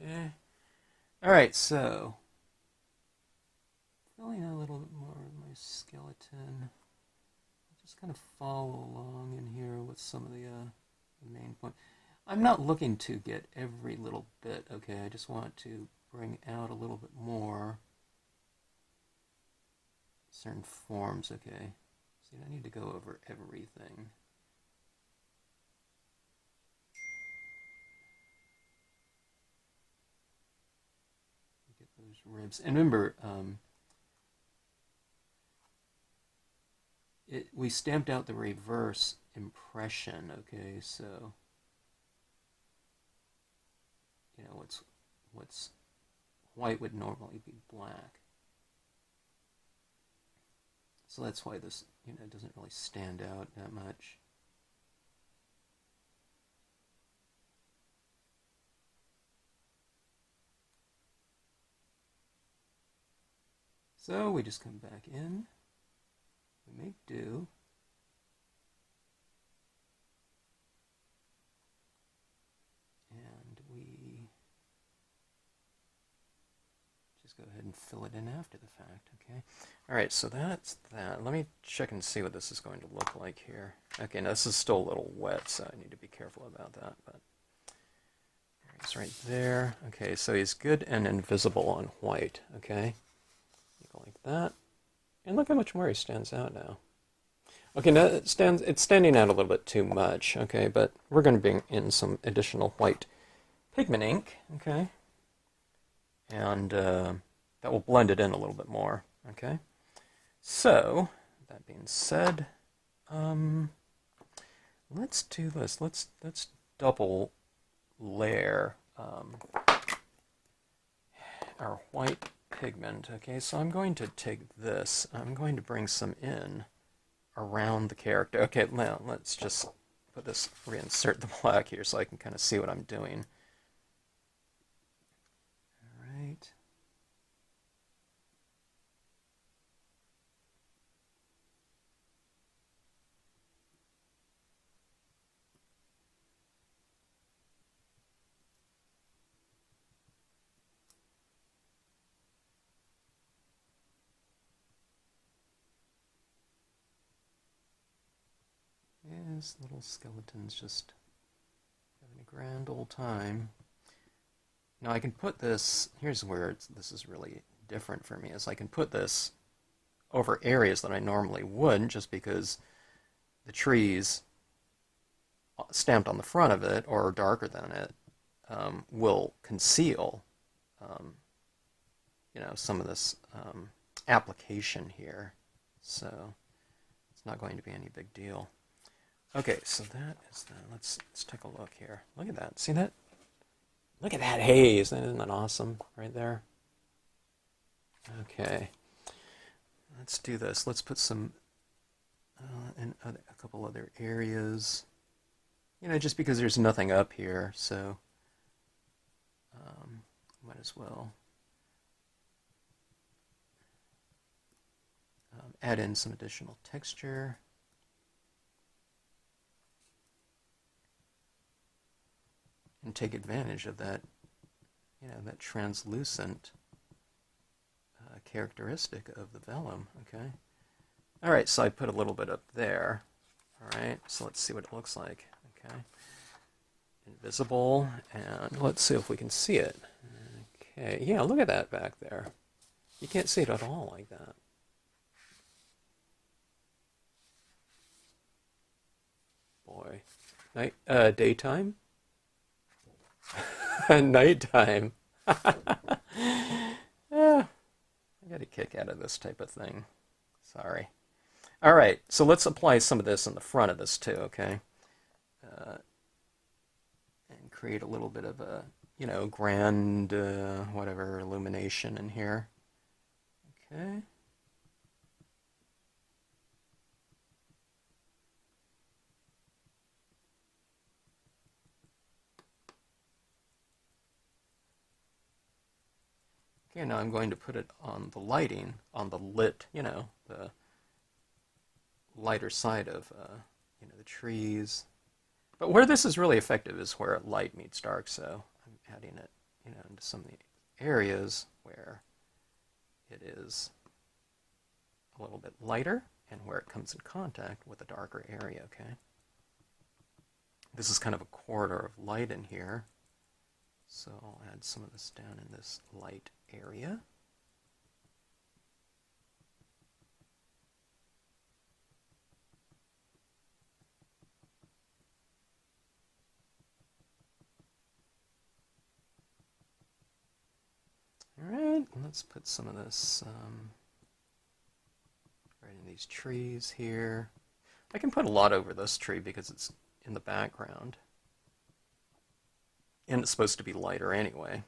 [SPEAKER 1] Okay. Alright, so filling out a little bit more of my skeleton. Just kind of follow along in here with some of the main point. I'm not looking to get every little bit, okay? I just want to bring out a little bit more certain forms, okay? See, I need to go over everything. Get those ribs. And remember, we stamped out the reverse impression, okay? So, you know, what's white would normally be black. So that's why this, you know, doesn't really stand out that much. So we just come back in, we make do, and we just go ahead and fill it in after the fact, okay? Alright, so that's that. Let me check and see what this is going to look like here. Okay, now this is still a little wet, so I need to be careful about that, but it's right there. Okay, so he's good and invisible on white, okay? You go like that. And look how much more he stands out now. Okay, now it's standing out a little bit too much, okay, but we're going to bring in some additional white pigment ink, okay? And that will blend it in a little bit more, okay? So, that being said, let's do this. Let's double layer our white pigment. Okay, so I'm going to take this. I'm going to bring some in around the character. Okay, now let's just put this, reinsert the black here so I can kind of see what I'm doing. All right. This little skeleton's just having a grand old time. Now I can put this, here's where this is really different for me, is I can put this over areas that I normally wouldn't, just because the trees stamped on the front of it, or darker than it, will conceal you know, some of this application here. So it's not going to be any big deal. Okay, so that is that. Let's take a look here. Look at that. See that? Look at that haze. Isn't that awesome right there? Okay. Let's do this. Let's put some in a couple other areas. You know, just because there's nothing up here, so might as well add in some additional texture. And take advantage of that, you know, that translucent characteristic of the vellum, okay? All right, so I put a little bit up there. All right, so let's see what it looks like, okay? Invisible, and let's see if we can see it. Okay, yeah, look at that back there. You can't see it at all like that. Boy. Daytime? Nighttime. Yeah, I get a kick out of this type of thing. Sorry. All right, so let's apply some of this in the front of this too, okay? Uh, and create a little bit of a, grand, whatever, illumination in here. Okay. Okay, now I'm going to put it on the lighting, on the lit, the lighter side of, the trees. But where this is really effective is where light meets dark, so I'm adding it, into some of the areas where it is a little bit lighter and where it comes in contact with a darker area, okay? This is kind of a corridor of light in here, so I'll add some of this down in this light area. All right, let's put some of this right in these trees here. I can put a lot over this tree because it's in the background. And it's supposed to be lighter anyway.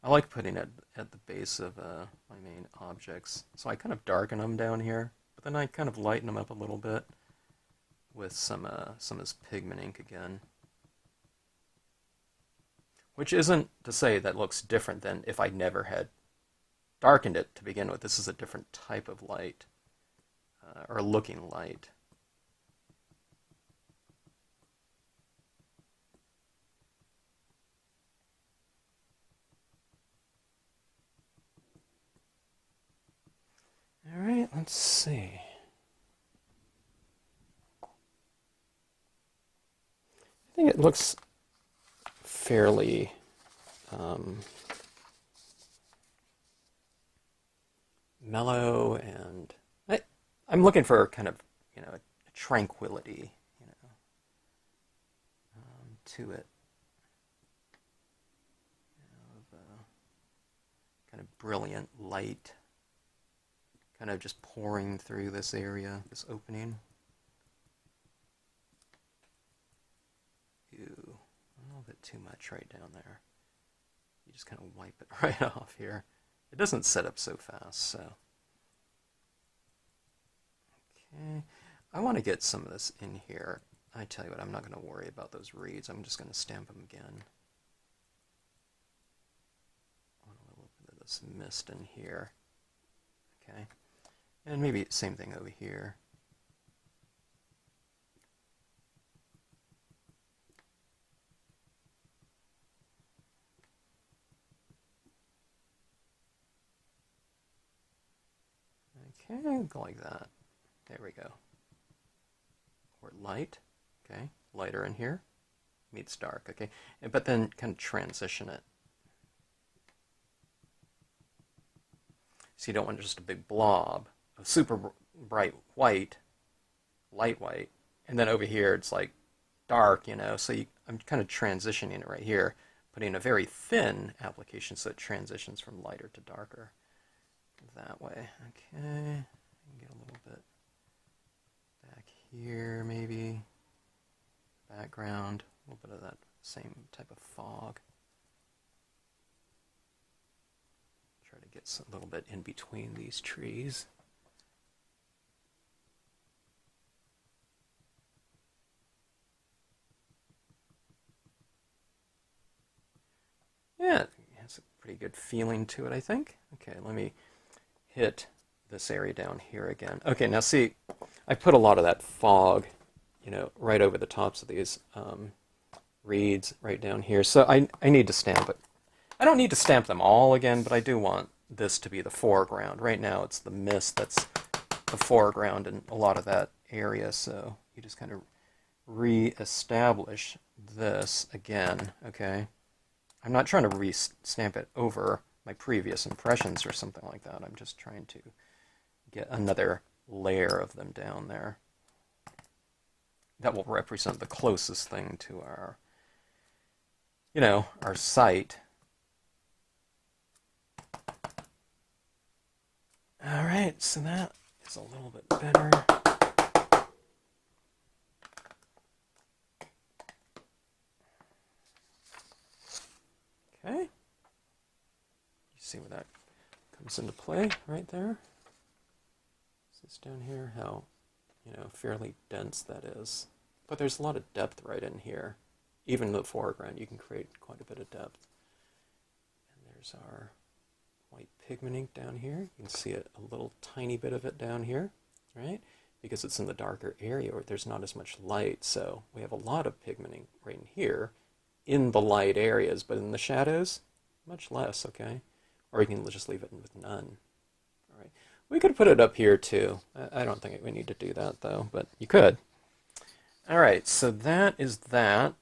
[SPEAKER 1] I like putting it at the base of my main objects. So I kind of darken them down here, but then I kind of lighten them up a little bit with some of this pigment ink again. Which isn't to say that looks different than if I never had darkened it to begin with. This is a different type of light, or looking light. All right, let's see. I think it looks fairly mellow, and I'm looking for kind of, a tranquility, to it. Of, kind of brilliant light, kind of just pouring through this area, this opening. Ew, a little bit too much right down there. You just kind of wipe it right off here. It doesn't set up so fast, so. Okay, I want to get some of this in here. I tell you what, I'm not going to worry about those reeds. I'm just going to stamp them again. I want a little bit of this mist in here. Okay, and maybe same thing over here. Okay, go like that. There we go. Or light, okay, lighter in here, meets dark, okay, but then kind of transition it. So you don't want just a big blob of super bright white, light white, and then over here it's like dark, so I'm kind of transitioning it right here, putting a very thin application so it transitions from lighter to darker that way. Okay, get a little bit back here, maybe background, a little bit of that same type of fog. Try to get a little bit in between these trees. Yeah, it has a pretty good feeling to it, I think. Okay, let me hit this area down here again. Okay, now see, I put a lot of that fog, right over the tops of these reeds right down here. So I need to stamp it. I don't need to stamp them all again, but I do want this to be the foreground. Right now it's the mist that's the foreground in a lot of that area, so you just kind of re-establish this again, okay? I'm not trying to re-stamp it over my previous impressions or something like that. I'm just trying to get another layer of them down there. That will represent the closest thing to our, our site. All right, so that is a little bit better. Okay. You see where that comes into play right there? Is this down here? How, fairly dense that is. But there's a lot of depth right in here. Even in the foreground, you can create quite a bit of depth. And there's our white pigment ink down here. You can see a little tiny bit of it down here, right? Because it's in the darker area where there's not as much light. So we have a lot of pigment ink right in here in the light areas, but in the shadows, much less, okay? Or you can just leave it with none. All right. We could put it up here too. I don't think we need to do that though, but you could. All right, so that is that.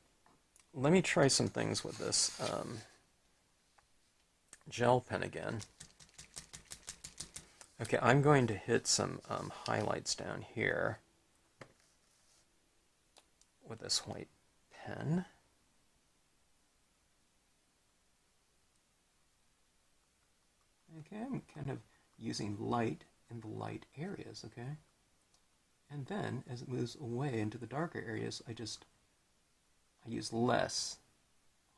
[SPEAKER 1] Let me try some things with this gel pen again. Okay, I'm going to hit some highlights down here with this white pen. Okay, I'm kind of using light in the light areas, okay? And then, as it moves away into the darker areas, I use less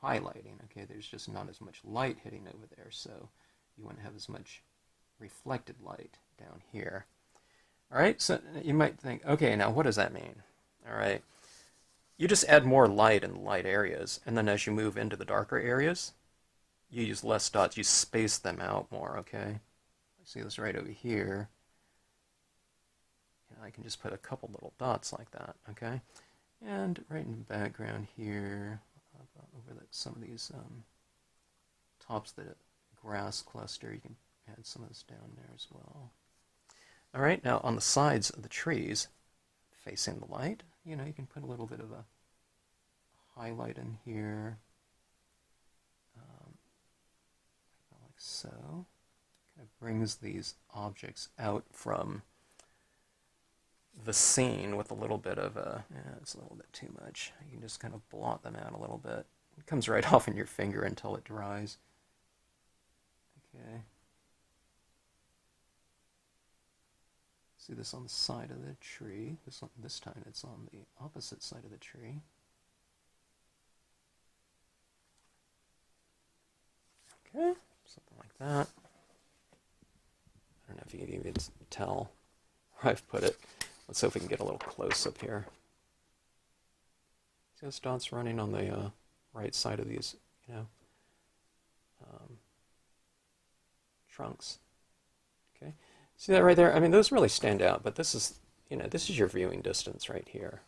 [SPEAKER 1] highlighting, okay? There's just not as much light hitting over there, so you wouldn't have as much reflected light down here. All right, so you might think, okay, now what does that mean? All right, you just add more light in the light areas, and then as you move into the darker areas, you use less dots, you space them out more, okay? See this right over here. And I can just put a couple little dots like that, okay? And right in the background here, over some of these tops of the grass cluster, you can add some of this down there as well. All right, now on the sides of the trees, facing the light, you can put a little bit of a highlight in here. Like so. Kind of brings these objects out from the scene with a little bit of a, it's a little bit too much. You can just kind of blot them out a little bit. It comes right off in your finger until it dries. Okay. See this on the side of the tree. This time it's on the opposite side of the tree. Okay, something like that. I don't know if you can even tell where I've put it. Let's see if we can get a little close up here. See those dots running on the right side of these, trunks. Okay, see that right there? I mean, those really stand out, but this is, this is your viewing distance right here.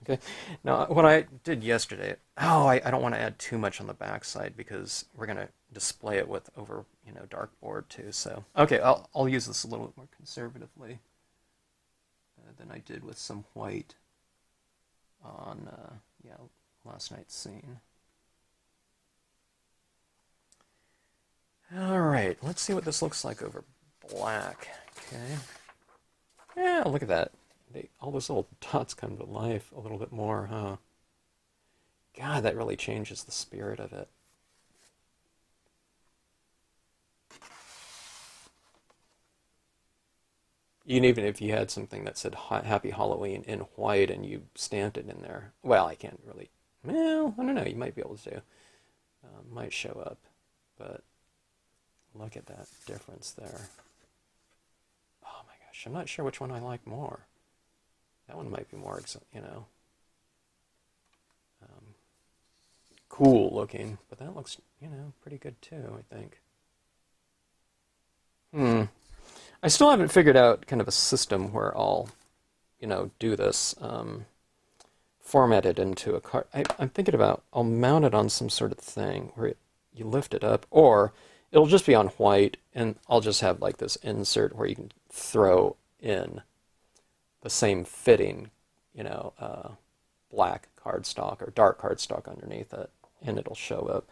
[SPEAKER 1] Okay, now what I did yesterday, I don't want to add too much on the back side because we're going to display it with over, dartboard too. So, okay, I'll use this a little bit more conservatively than I did with some white on, last night's scene. All right, let's see what this looks like over black. Okay, yeah, look at that. All those little dots come to life a little bit more, huh? God, that really changes the spirit of it. Even if you had something that said Happy Halloween in white and you stamped it in there, well, I can't really, well, I don't know, you might be able to. Might show up, but look at that difference there. Oh my gosh, I'm not sure which one I like more. That one might be more, cool looking, but that looks, pretty good too, I think. I still haven't figured out kind of a system where I'll, do this, format it into a card. I'm thinking about, I'll mount it on some sort of thing where you lift it up, or it'll just be on white, and I'll just have like this insert where you can throw in the same fitting, you know, black cardstock or dark cardstock underneath it, and it'll show up.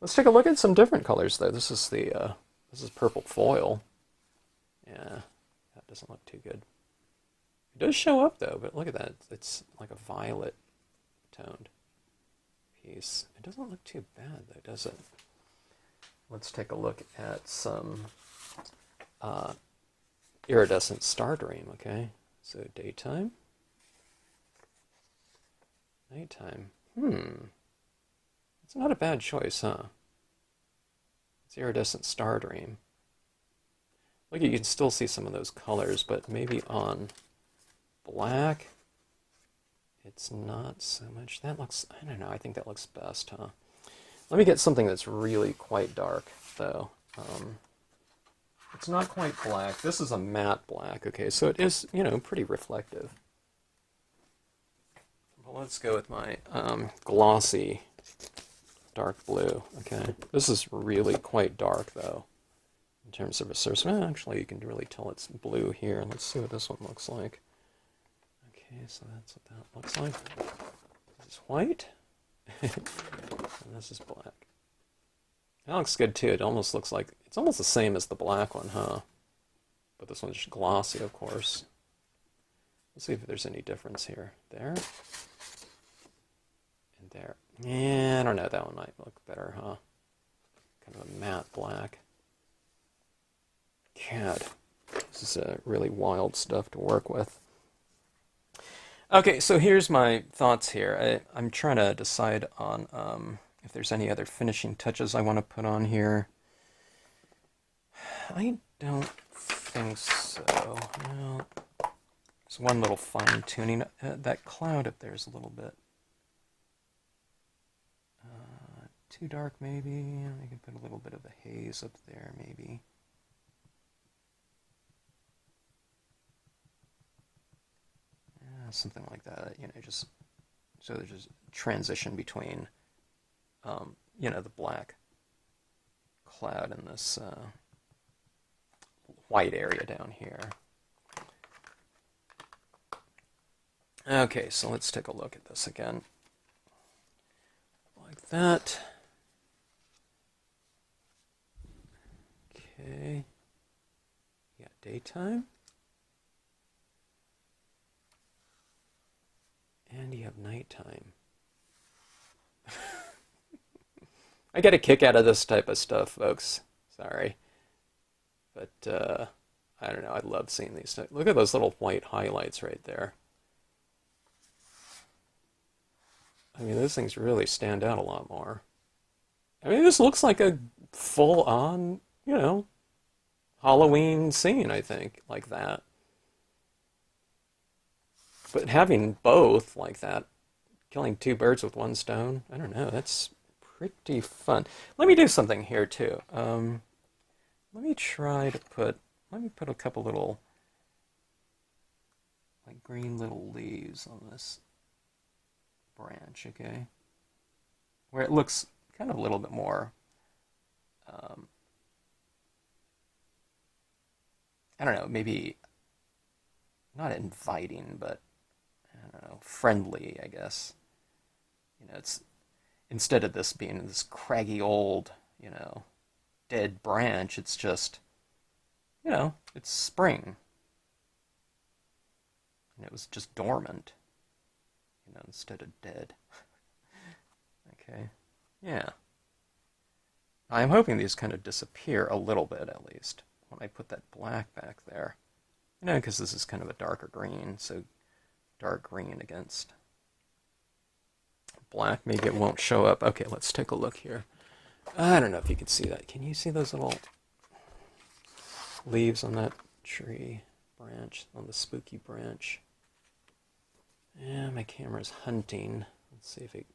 [SPEAKER 1] Let's take a look at some different colors though. This is purple foil. Yeah, that doesn't look too good. It does show up though, but look at that. It's like a violet toned piece. It doesn't look too bad though, does it? Let's take a look at some iridescent star dream, okay? So daytime, nighttime. It's not a bad choice, huh? It's iridescent star dream. Look, you can still see some of those colors, but maybe on black, it's not so much. That looks, I don't know, I think that looks best, huh? Let me get something that's really quite dark, though. It's not quite black. This is a matte black, okay, so it is, you know, pretty reflective. Well, let's go with my glossy dark blue, okay? This is really quite dark, though, in terms of a surface. Well, actually, you can really tell it's blue here. Let's see what this one looks like. Okay, so that's what that looks like. This is white, and this is black. That looks good too. It almost looks like, it's almost the same as the black one, huh? But this one's just glossy, of course. Let's see if there's any difference here. There. And there. Yeah, I don't know. That one might look better, huh? Kind of a matte black. God, this is really wild stuff to work with. Okay, so here's my thoughts here. I'm trying to decide on if there's any other finishing touches I want to put on here. I don't think so. No. There's one little fine tuning. That cloud up there is a little bit too dark, maybe. I can put a little bit of a haze up there, maybe. Something like that, you know, just so there's just transition between, you know, the black cloud and this white area down here. Okay, so let's take a look at this again. Like that. Okay. Yeah, daytime. And you have nighttime. I get a kick out of this type of stuff, folks. Sorry. But, I don't know, I love seeing these. Look at those little white highlights right there. I mean, those things really stand out a lot more. I mean, this looks like a full-on, you know, Halloween scene, I think, like that. But having both like that, killing two birds with one stone, I don't know, that's pretty fun. Let me do something here too. Let me put a couple little, like green little leaves on this branch, okay? Where it looks kind of a little bit more, I don't know, maybe not inviting, but I don't know, friendly, I guess. You know, it's instead of this being this craggy old, you know, dead branch, it's just, you know, it's spring. And it was just dormant, you know, instead of dead. Okay. Yeah. I'm hoping these kind of disappear a little bit, at least, when I put that black back there. You know, because this is kind of a darker green, so dark green against black. Maybe it won't show up. Okay, let's take a look here. I don't know if you can see that. Can you see those little leaves on that tree branch, on the spooky branch? Yeah, my camera's hunting. Let's see if it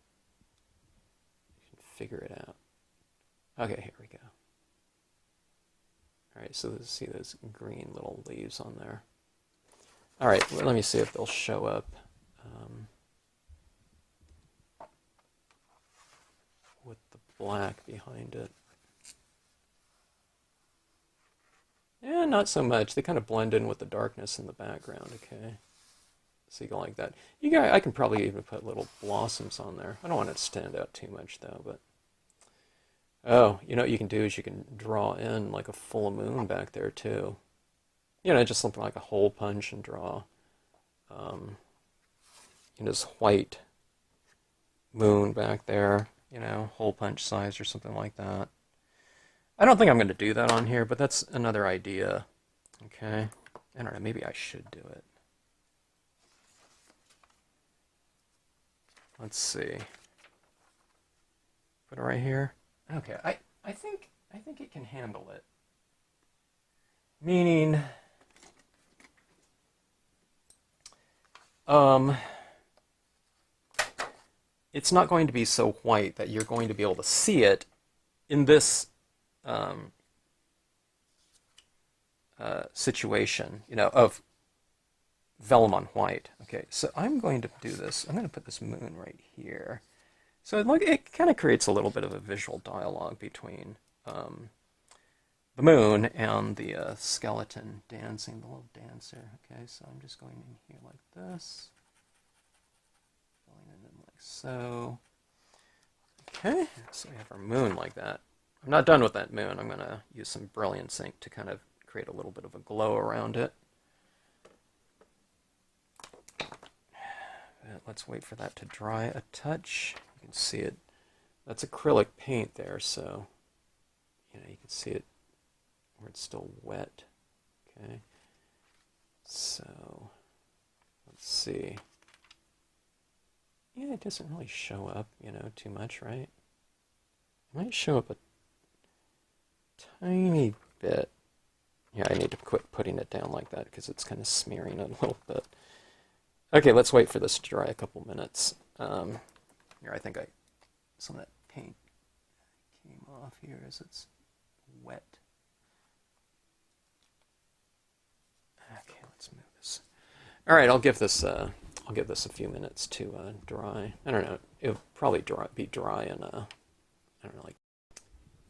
[SPEAKER 1] can figure it out. Okay, here we go. Alright, so let's see those green little leaves on there. Alright, well, let me see if they'll show up with the black behind it. Yeah, not so much. They kind of blend in with the darkness in the background, okay? So you go like that. I can probably even put little blossoms on there. I don't want it to stand out too much though, but oh, you know what you can do is you can draw in like a full moon back there too. You know, just something like a hole punch and draw um, this white moon back there. You know, hole punch size or something like that. I don't think I'm going to do that on here, but that's another idea. Okay, I don't know. Maybe I should do it. Let's see. Put it right here. Okay, I think it can handle it. Meaning, it's not going to be so white that you're going to be able to see it in this situation, you know, of vellum on white. Okay, so I'm going to do this. I'm going to put this moon right here. So it kind of creates a little bit of a visual dialogue between the moon and the skeleton dancing, the little dancer. Okay, so I'm just going in here like this. Going in like so. Okay, so we have our moon like that. I'm not done with that moon. I'm going to use some Brilliance ink to kind of create a little bit of a glow around it. Let's wait for that to dry a touch. You can see it. That's acrylic paint there, so you know you can see it where it's still wet. Okay, so let's see. Yeah, it doesn't really show up, you know, too much, right? It might show up a tiny bit. Yeah, I need to quit putting it down like that because it's kind of smearing it a little bit. Okay, let's wait for this to dry a couple minutes. Here, I think some of that paint came off here as it's wet. Okay, let's move this. All right, I'll give this a few minutes to dry. I don't know. It'll probably be dry in I don't know, like.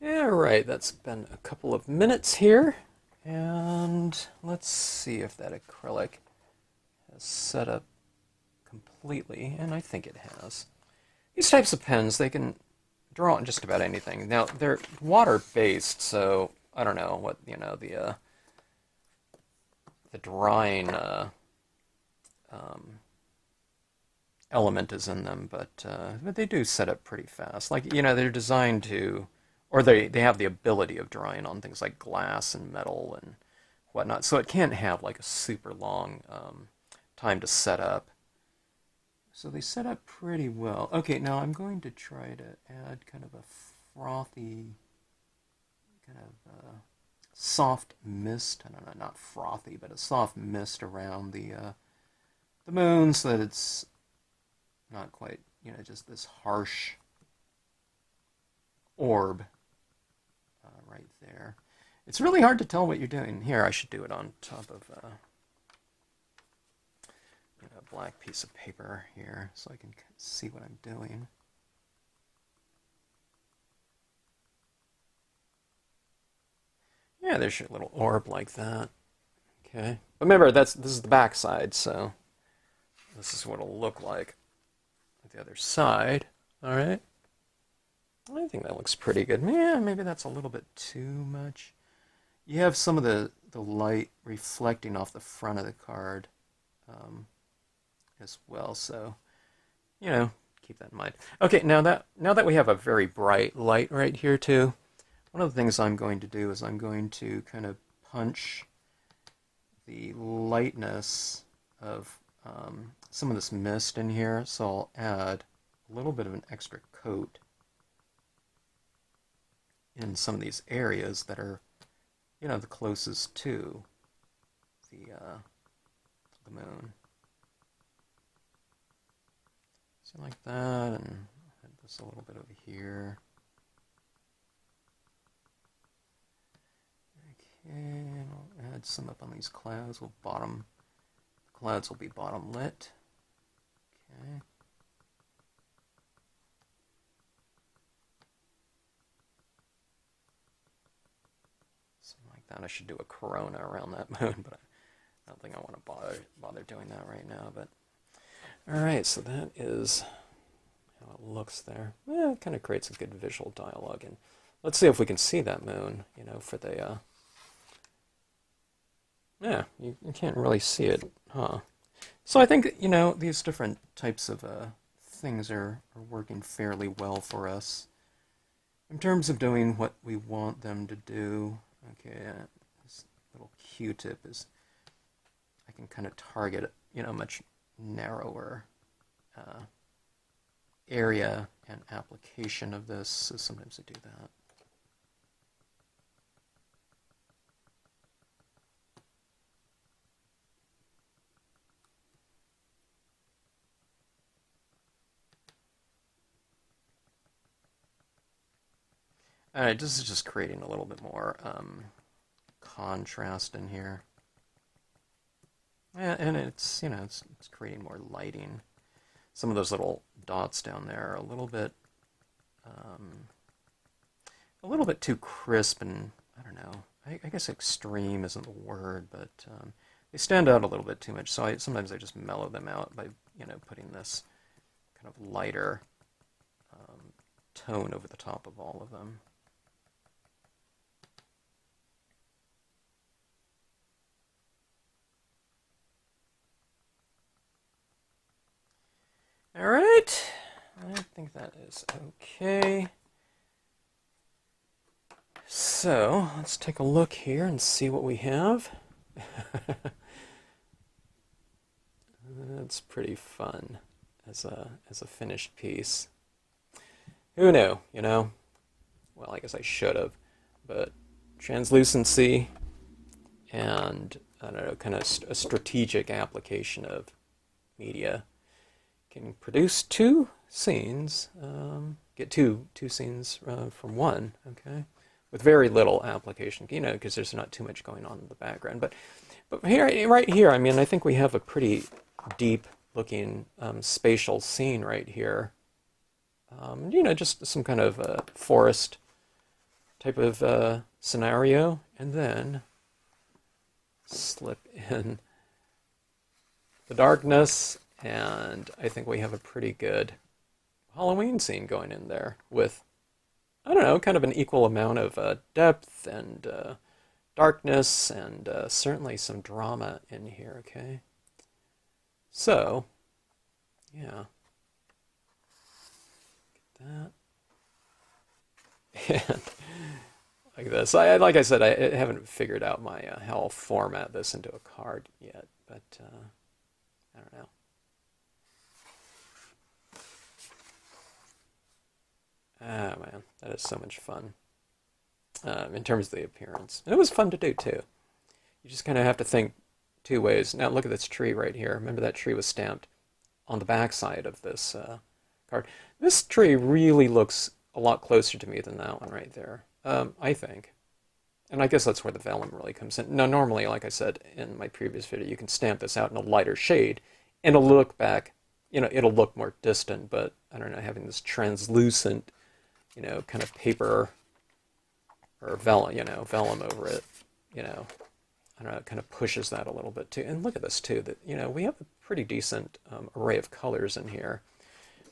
[SPEAKER 1] All right, that's been a couple of minutes here, and let's see if that acrylic has set up completely, and I think it has. These types of pens, they can draw on just about anything. Now, they're water-based, so I don't know what, you know, the drying element is in them, but they do set up pretty fast. Like, you know, they're designed to, or they have the ability of drying on things like glass and metal and whatnot, so it can't have like a super long time to set up. So they set up pretty well. Okay, now I'm going to try to add kind of a frothy, kind of soft mist. I don't know, not frothy, but a soft mist around the moon so that it's not quite, you know, just this harsh orb right there. It's really hard to tell what you're doing. Here, I should do it on top of a black piece of paper here so I can see what I'm doing. Yeah, there's your little orb like that. Okay. But remember, this is the back side, so this is what it'll look like at the other side. All right. I think that looks pretty good. Yeah, maybe that's a little bit too much. You have some of the light reflecting off the front of the card as well, so you know, keep that in mind. Okay, now that we have a very bright light right here too, one of the things I'm going to do is I'm going to kind of punch the lightness of some of this mist in here, so I'll add a little bit of an extra coat in some of these areas that are, you know, the closest to the moon. So like that, and add this a little bit over here. Okay, and I'll add some up on these clouds. Clouds will be bottom lit. Okay. Something like that. I should do a corona around that moon, but I don't think I want to bother doing that right now. But Alright, so that is how it looks there. Yeah, it kind of creates a good visual dialogue. And let's see if we can see that moon, for the, yeah, you can't really see it, huh? So I think, these different types of things are working fairly well for us. In terms of doing what we want them to do, okay, this little Q-tip is, I can kind of target, much narrower area and application of this, so sometimes I do that. Alright, this is just creating a little bit more contrast in here. Yeah, and it's, it's creating more lighting. Some of those little dots down there are a little bit too crisp and, I don't know, I guess extreme isn't the word, but they stand out a little bit too much, so sometimes I just mellow them out by, putting this kind of lighter tone over the top of all of them. All right, I think that is okay. So let's take a look here and see what we have. That's pretty fun as a finished piece. Who knew, Well, I guess I should have, but translucency and, I don't know, kind of a strategic application of media can produce two scenes, get two scenes from one, okay, with very little application, because there's not too much going on in the background. But here, right here, I mean, I think we have a pretty deep-looking spatial scene right here. Just some kind of forest type of scenario, and then slip in the darkness. And I think we have a pretty good Halloween scene going in there with, I don't know, kind of an equal amount of depth and darkness and certainly some drama in here, okay? So, yeah. Get that. And like this. Like I said, I haven't figured out how I'll format this into a card yet, but I don't know. Ah, man, that is so much fun in terms of the appearance. And it was fun to do, too. You just kind of have to think two ways. Now, look at this tree right here. Remember that tree was stamped on the back side of this card. This tree really looks a lot closer to me than that one right there, I think. And I guess that's where the vellum really comes in. Now, normally, like I said in my previous video, you can stamp this out in a lighter shade, and it'll look back, it'll look more distant, but I don't know, having this translucent kind of paper or vellum over it, I don't know, it kind of pushes that a little bit too. And look at this too, that, we have a pretty decent array of colors in here.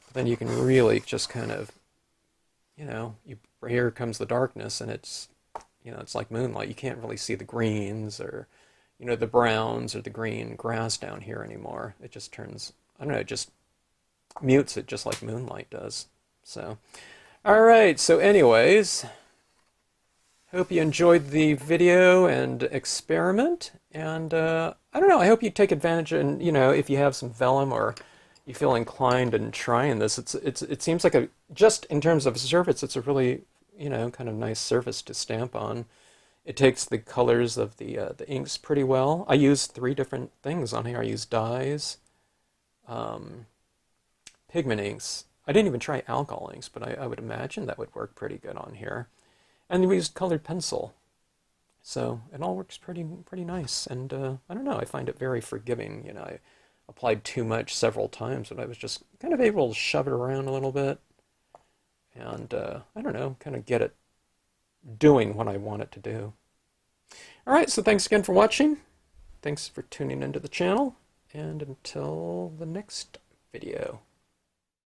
[SPEAKER 1] But then you can really just kind of, here comes the darkness and it's, it's like moonlight. You can't really see the greens or, the browns or the green grass down here anymore. It just turns, I don't know, it just mutes it just like moonlight does. So, all right, so anyways, hope you enjoyed the video and experiment, and I don't know, I hope you take advantage, and if you have some vellum or you feel inclined in trying this, it seems like just in terms of surface, it's a really, kind of nice surface to stamp on. It takes the colors of the inks pretty well. I use 3 different things on here. I use dyes, pigment inks. I didn't even try alcohol inks, but I would imagine that would work pretty good on here. And we used colored pencil. So it all works pretty nice. And I don't know, I find it very forgiving. I applied too much several times, but I was just kind of able to shove it around a little bit. And I don't know, kind of get it doing what I want it to do. All right, so thanks again for watching. Thanks for tuning into the channel. And until the next video.